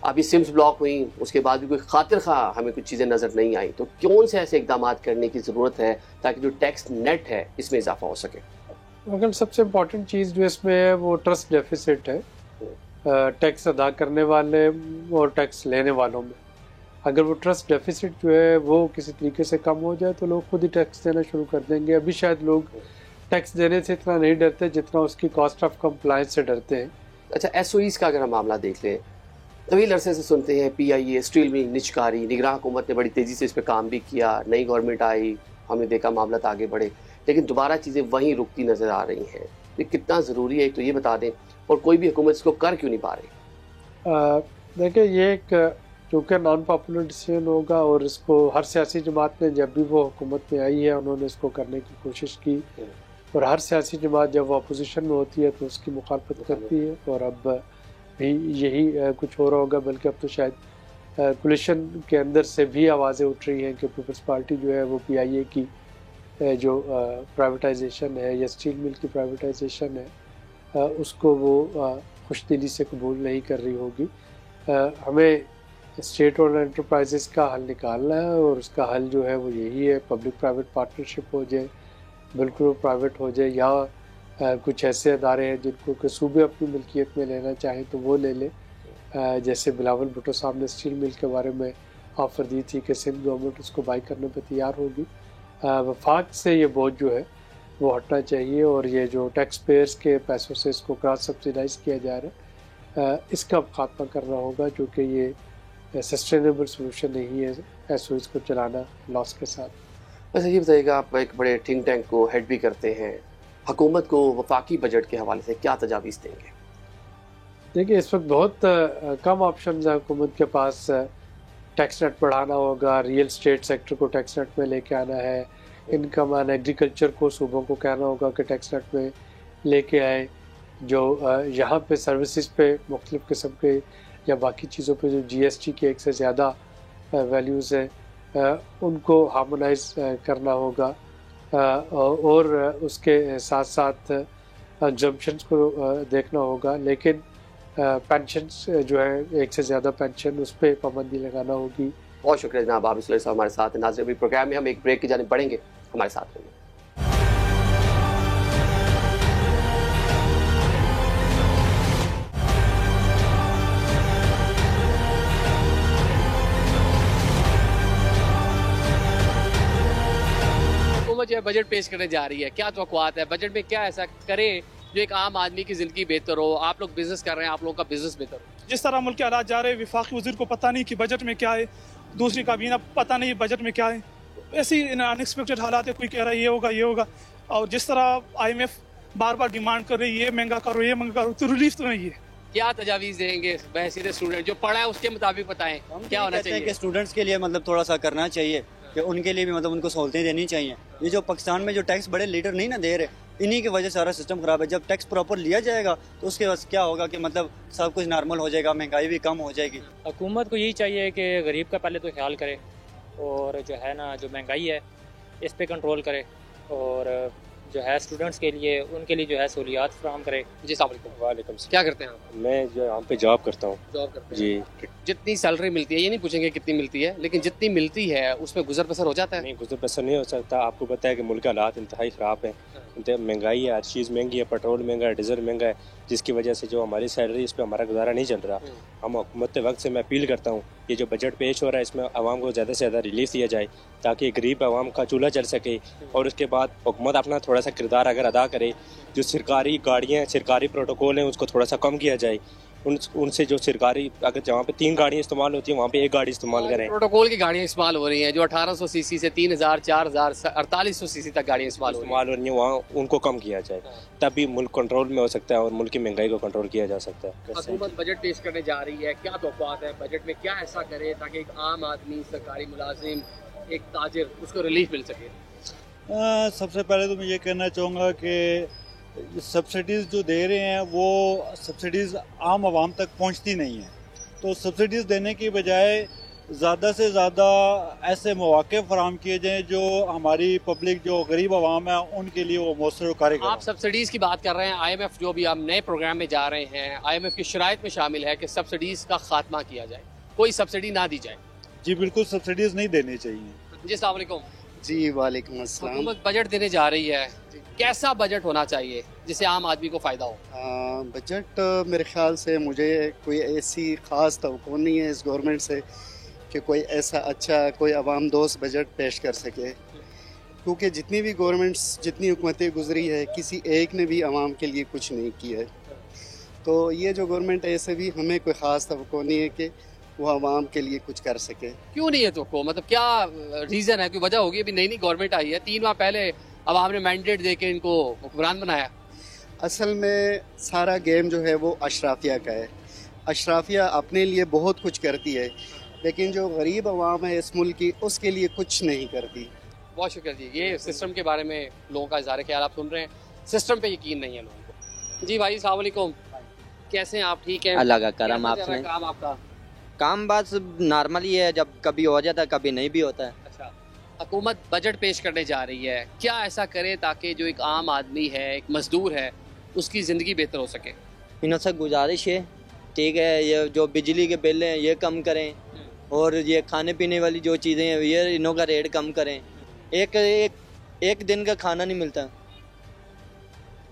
अभी सिम्स ब्लॉक हुई, उसके बाद भी कोई खातिर खा हमें कुछ चीज़ें नज़र नहीं आई। तो कौन से ऐसे इकदाम करने की ज़रूरत है ताकि जो टैक्स नेट है इसमें इजाफा हो सके? अगर सबसे इम्पॉर्टेंट चीज़ जो इसमें है वो ट्रस्ट डेफिसिट है, टैक्स अदा करने वाले और टैक्स लेने वालों में। अगर वो ट्रस्ट डेफिसिट जो है वो किसी तरीके से कम हो जाए तो लोग खुद ही टैक्स देना शुरू कर देंगे। अभी शायद लोग टैक्स देने से इतना नहीं डरते जितना उसकी कॉस्ट ऑफ कंप्लायंस से डरते हैं। अच्छा, SOEs का अगर हम मामला देख लें, तवील अरसे से सुनते हैं PIA, स्टील मिल, निचकारी, निगरान हुकूमत ने बड़ी तेज़ी से इस पर काम भी किया, नई गवर्नमेंट आई, हमने देखा मामला आगे बढ़े, लेकिन दोबारा चीज़ें वहीं रुकती नज़र आ रही हैं। ये कितना ज़रूरी है तो ये बता दें, और कोई भी हुकूमत इसको कर क्यों नहीं पा रही? देखिए, ये एक चूँकि नॉन पॉपुलर डिसीजन होगा और इसको हर सियासी जमात ने जब भी वो हुकूमत में आई है उन्होंने इसको करने की कोशिश की, और हर सियासी जमात जब वो अपोजिशन में होती है तो उसकी मुखालफत करती है। और अब भी यही कुछ हो रहा होगा, बल्कि अब तो शायद कोलिशन के अंदर से भी आवाज़ें उठ रही हैं कि पीपल्स पार्टी जो है वो PIA की जो प्राइवेटाइजेशन है या स्टील मिल की प्राइवेटाइजेशन है उसको वो खुशदिली से कबूल नहीं कर रही होगी। हमें स्टेट और एंटरप्राइजेस का हल निकालना है, और उसका हल जो है वो यही है, पब्लिक प्राइवेट पार्टनरशिप हो जाए, बिल्कुल प्राइवेट हो जाए, या कुछ ऐसे अदारे हैं जिनको कि सूबे अपनी मिल्कियत में लेना चाहें तो वो ले ले। जैसे बिलावल भुट्टो साहब ने स्टील मिल के बारे में ऑफ़र दी थी कि सिंध गवर्नमेंट उसको बाई करने पर तैयार होगी। वफाक से ये बोझ जो है वो हटना चाहिए, और ये जो टैक्स पेयर्स के पैसों से इसको क्रॉस सब्सिडाइज किया जा रहा है इसका खात्मा करना होगा, क्योंकि ये सस्टेनेबल सोल्यूशन नहीं है SOEs को चलाना लॉस के साथ। वैसे ये बताइएगा, आप एक बड़े थिंक टैंक को हेड भी करते हैं, हुकूमत को वफाकी बजट के हवाले से क्या तजावीज़ देंगे? देखिए, इस वक्त बहुत कम ऑप्शन है हुकूमत के पास। टैक्स नेट बढ़ाना होगा, रियल स्टेट सेक्टर को टैक्स नेट में लेके आना है, इनकम एंड एग्रीकल्चर को सूबों को कहना होगा कि टैक्स नेट में लेके आए, जो यहाँ पे सर्विसेज पे मुख्तलिफ़ किस्म के या बाकी चीज़ों पे जो GST के एक से ज़्यादा वैल्यूज़ हैं उनको हार्मोनाइज करना होगा, और उसके साथ साथ एग्जम्पशंस को देखना होगा। लेकिन पेंशन्स जो है एक से ज़्यादा पेंशन, उस पर पाबंदी लगाना होगी। बहुत शुक्रिया जनाब, आप इस वजह हमारे साथ हैं। नाज़रीन, अभी प्रोग्राम में हम एक ब्रेक की जानिब बढ़ेंगे, हमारे साथ रहेंगे। जो है बजट पेश करने जा रही है, क्या तवक्कुआत है? बजट में क्या ऐसा करे जो एक आम आदमी की ज़िंदगी बेहतर हो? आप लोग बिजनेस कर रहे हैं, आप लोगों का बिजनेस बेहतर हो। जिस तरह मुल्क के हालात जा रहे हैं, वफाकी वज़ीर को पता नहीं कि बजट में क्या है, दूसरी काबीना पता नहीं बजट में क्या है, ऐसी अनएक्सपेक्टेड हालात है, कोई कह रहा है ये होगा ये होगा। और जिस तरह IMF बार बार डिमांड कर रही है ये महंगा करो ये महंगा करो, तो रिलीफ तो नहीं है। क्या तजावीज़ देंगे बहसीत स्टूडेंट? जो पढ़ा है उसके मुताबिक बताएं क्या होना चाहिए? कि स्टूडेंट्स के लिए मतलब थोड़ा सा करना चाहिए कि उनके लिए भी मतलब उनको सहूलतें देनी चाहिए। ये जो पाकिस्तान में जो टैक्स बड़े लीडर नहीं ना दे रहे, इन्हीं की वजह से सारा सिस्टम खराब है। जब टैक्स प्रॉपर लिया जाएगा तो उसके बाद क्या होगा कि मतलब सब कुछ नॉर्मल हो जाएगा, महंगाई भी कम हो जाएगी। हुकूमत को यही चाहिए कि गरीब का पहले तो ख्याल करे, और जो है ना जो महंगाई है इस पे कंट्रोल करे, और जो है स्टूडेंट्स के लिए, उनके लिए जो है सहूलियात फराहम करे। जी अस्सलाम वालेकुम। क्या करते हैं आप? मैं जो यहाँ पे जॉब करता हूँ। जॉब करते हैं जी। जितनी सैलरी मिलती है, ये नहीं पूछेंगे कितनी मिलती है, लेकिन जितनी मिलती है उसमें गुजर बसर हो जाता है? नहीं, गुजर बसर नहीं हो सकता। आपको पता है कि मुल्क के हालात इंतहाई ख़राब है, महंगाई है, हर चीज़ महंगी है, पेट्रोल महंगा है, डीजल महंगा है, जिसकी वजह से जो हमारी सैलरी इस पर हमारा गुजारा नहीं चल रहा। हम हुकूमत वक्त से मैं अपील करता हूँ ये जो बजट पेश हो रहा है इसमें आवाम को ज़्यादा से ज़्यादा रिलीफ दिया जाए ताकि गरीब आवाम का चूल्हा चल सके। और उसके बाद हुकूमत अपना थोड़ा सा किरदार अगर अदा करे, जो सरकारी गाड़ियाँ सरकारी प्रोटोकॉल हैं उसको थोड़ा सा कम किया जाए। उनसे जो सरकारी, अगर जहाँ पे 3 गाड़ियाँ इस्तेमाल होती हैं वहाँ पे 1 गाड़ी इस्तेमाल करें। प्रोटोकॉल की गाड़ियाँ इस्तेमाल हो रही हैं जो 1800 सीसी से 3000, 4000, 4800 सीसी तक गाड़ियाँ इस्तेमाल हो रही हैं, वहाँ उनको कम किया जाए तभी मुल्क कंट्रोल में हो सकता है और मुल्क की महंगाई को कंट्रोल किया जा सकता है। हुकूमत बजट पेश करने जा रही है, क्या तौक़्क़ात है बजट में, क्या ऐसा करे ताकि एक आम आदमी, सरकारी मुलाजिम, एक ताजिर, उसको रिलीफ मिल सके? सबसे पहले तो मैं ये कहना चाहूँगा कि सब्सिडीज़ जो दे रहे हैं वो सब्सिडीज़ आम आवाम तक पहुंचती नहीं है, तो सब्सिडीज़ देने की बजाय ज़्यादा से ज़्यादा ऐसे मौक़े फराहम किए जाएँ जो हमारी पब्लिक, जो गरीब आवाम है, उनके लिए वो मौसर कार्य करें। आप सब्सिडीज़ की बात कर रहे हैं, IMF जो भी हम नए प्रोग्राम में जा रहे हैं, IMF की शराइत में शामिल है कि सब्सिडीज़ का खात्मा किया जाए, कोई सब्सिडी ना दी जाए। जी बिल्कुल, सब्सिडीज़ नहीं देनी चाहिए। जी अस्सलाम वालेकुम। जी वालेकुम अस्सलाम। हुकूमत बजट देने जा रही है, कैसा बजट होना चाहिए जिससे आम आदमी को फ़ायदा हो? बजट मेरे ख्याल से मुझे कोई ऐसी ख़ास तवक्को नहीं है इस गवर्नमेंट से कि कोई ऐसा अच्छा, कोई आवाम दोस्त बजट पेश कर सके, क्योंकि जितनी भी गवर्नमेंट्स, जितनी हुकूमतें गुजरी है, किसी एक ने भी आवाम के लिए कुछ नहीं किया है। तो ये जो गवर्नमेंट है, ऐसे भी हमें कोई ख़ास तवक्को नहीं है कि वो आवाम के लिए कुछ कर सके। क्यों नहीं है तो को, मतलब क्या रीज़न है, कोई वजह होगी? अभी नई गवर्नमेंट आई है, 3 माह पहले आवाम ने मैंडेट दे के इनको हुक्मरान बनाया। असल में सारा गेम जो है वो अशराफिया का है। अशराफिया अपने लिए बहुत कुछ करती है, लेकिन जो गरीब आवाम है इस मुल्क की, उसके लिए कुछ नहीं करती। बहुत शुक्रिया जी। ये सिस्टम के बारे में लोगों का इज़हार ख्याल आप सुन रहे हैं, सिस्टम पे यकीन नहीं है लोगों को। जी भाई अस्सलाम वालेकुम, कैसे हैं आप? ठीक है, अल्लाह का करम। आपने काम आपका काम बस नॉर्मल ही है, जब कभी हो जाता है कभी नहीं भी होता है। अच्छा, हुकूमत बजट पेश करने जा रही है, क्या ऐसा करे ताकि जो एक आम आदमी है, एक मजदूर है, उसकी ज़िंदगी बेहतर हो सके? इनसे गुजारिश है, ठीक है, ये जो बिजली के बिल हैं ये कम करें और ये खाने पीने वाली जो चीज़ें हैं ये इनों का रेट कम करें। एक दिन का खाना नहीं मिलता,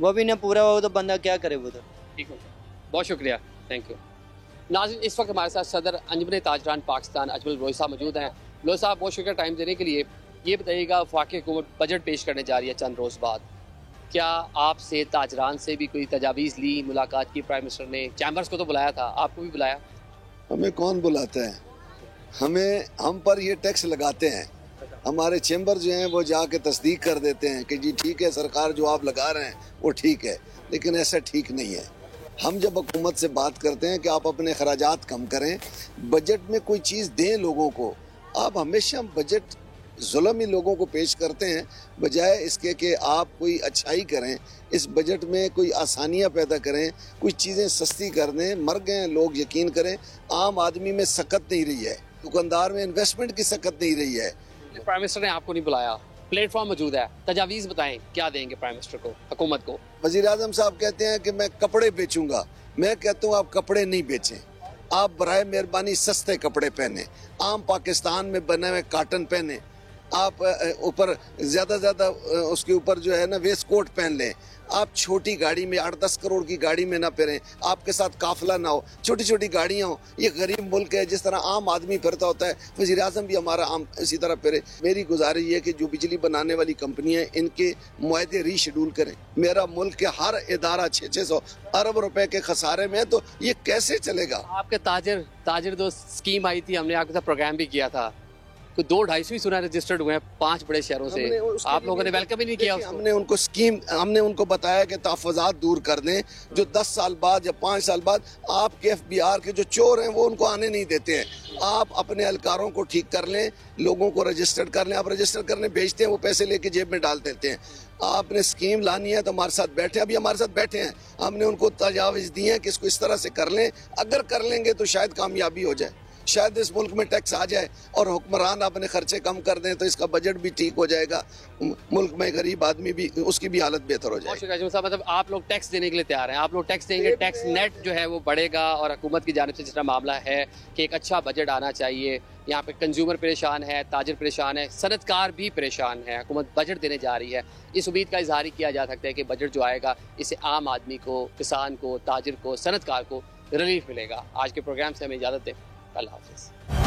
वो भी ना पूरा हो तो बंदा क्या करे वो तो। ठीक है, बहुत शुक्रिया, थैंक यू। नाज़रीन, इस वक्त हमारे साथ सदर अंजुमन ताजरान पाकिस्तान अजमल लोई साहब मौजूद हैं। लोई साहब, बहुत शुक्रिया टाइम देने के लिए। ये बताइएगा, वफाकी हुकूमत बजट पेश करने जा रही है चंद रोज़ बाद, क्या आपसे ताजरान से भी कोई तजावीज़ ली, मुलाकात की? प्राइम मिनिस्टर ने चैम्बर्स को तो बुलाया था, आपको भी बुलाया? हमें कौन बुलाता है? हम पर ये टैक्स लगाते हैं, हमारे चैम्बर जो हैं वो जाके तस्दीक कर देते हैं कि जी ठीक है, सरकार जो आप लगा रहे हैं वो ठीक है, लेकिन ऐसा ठीक नहीं है। हम जब हुकूमत से बात करते हैं कि आप अपने खराजात कम करें, बजट में कोई चीज़ दें लोगों को, आप हमेशा बजट जुल्म ही लोगों को पेश करते हैं, बजाय इसके कि आप कोई अच्छाई करें, इस बजट में कोई आसानियां पैदा करें, कुछ चीज़ें सस्ती कर दें। मर गए लोग, यकीन करें, आम आदमी में सकत नहीं रही है, दुकानदार में इन्वेस्टमेंट की सकत नहीं रही है। प्राइम मिनिस्टर ने आपको नहीं बुलाया, प्लेटफॉर्म मौजूद है, तजावीज़ बताएं क्या देंगे प्राइम मिनिस्टर को, हुकूमत को? वज़ीर आज़म साहब कहते हैं कि मैं कपड़े बेचूंगा, मैं कहता हूँ आप कपड़े नहीं बेचें, आप बराए मेहरबानी सस्ते कपड़े पहने, आम पाकिस्तान में बने हुए काटन पहने, आप ऊपर ज़्यादा उसके ऊपर जो है ना वेस्ट कोट पहन लें, आप छोटी गाड़ी में 8-10 करोड़ की गाड़ी में ना फिरें, आपके साथ काफिला ना हो, छोटी छोटी गाड़ियाँ हो। ये गरीब मुल्क है, जिस तरह आम आदमी फिरता होता है, वज़ीर आज़म भी हमारा आम इसी तरह फिरे। मेरी गुजारिश है कि जो बिजली बनाने वाली कंपनियाँ हैं, इनके मुआहदे रीशेड्यूल करें। मेरा मुल्क के हर इदारा 600 अरब रुपए के खसारे में है, तो ये कैसे चलेगा? आपके ताजिर दोस्त स्कीम आई थी, हमने आपके साथ प्रोग्राम भी किया था, तो 2-250 सुना रजिस्टर्ड हुए हैं 5 बड़े शहरों से, आप लोगों ने वेलकम ही नहीं किया उसको। हमने उनको बताया कि तहफ़्फ़ुज़ात दूर कर दें, जो 10 साल बाद या 5 साल बाद आपके FBR के जो चोर हैं वो उनको आने नहीं देते हैं। आप अपने एहलकारों को ठीक कर लें, लोगों को रजिस्टर्ड कर लें। आप रजिस्टर करने भेजते हैं, वो पैसे लेके जेब में डाल देते हैं। आपने स्कीम लानी है तो हमारे साथ बैठे, अभी हमारे साथ बैठे हैं, हमने उनको तजावीज़ दी है कि इसको इस तरह से कर लें, अगर कर लेंगे तो शायद कामयाबी हो जाए। शायद इस मुल्क में टैक्स आ जाए और हुक्मरान अपने खर्चे कम कर दें तो इसका बजट भी ठीक हो जाएगा, मुल्क में गरीब आदमी भी उसकी भी हालत बेहतर हो जाएगी। मतलब आप लोग टैक्स देने के लिए तैयार हैं, आप लोग टैक्स देंगे, टैक्स नेट जो है वो बढ़ेगा और हुकूमत की जानिब से जिस तरह मामला है कि एक अच्छा बजट आना चाहिए, यहाँ पे कंज्यूमर परेशान है, ताजिर परेशान है, सनतकार भी परेशान है, हुकूमत बजट देने जा रही है, इस उम्मीद का इजहार किया जा सकता है कि बजट जो आएगा इससे आम आदमी को, किसान को, ताजिर को, सनतकार को रिलीफ मिलेगा। आज के प्रोग्राम से हमें इजाज़त दें, अल्लाह हाफ़िज़।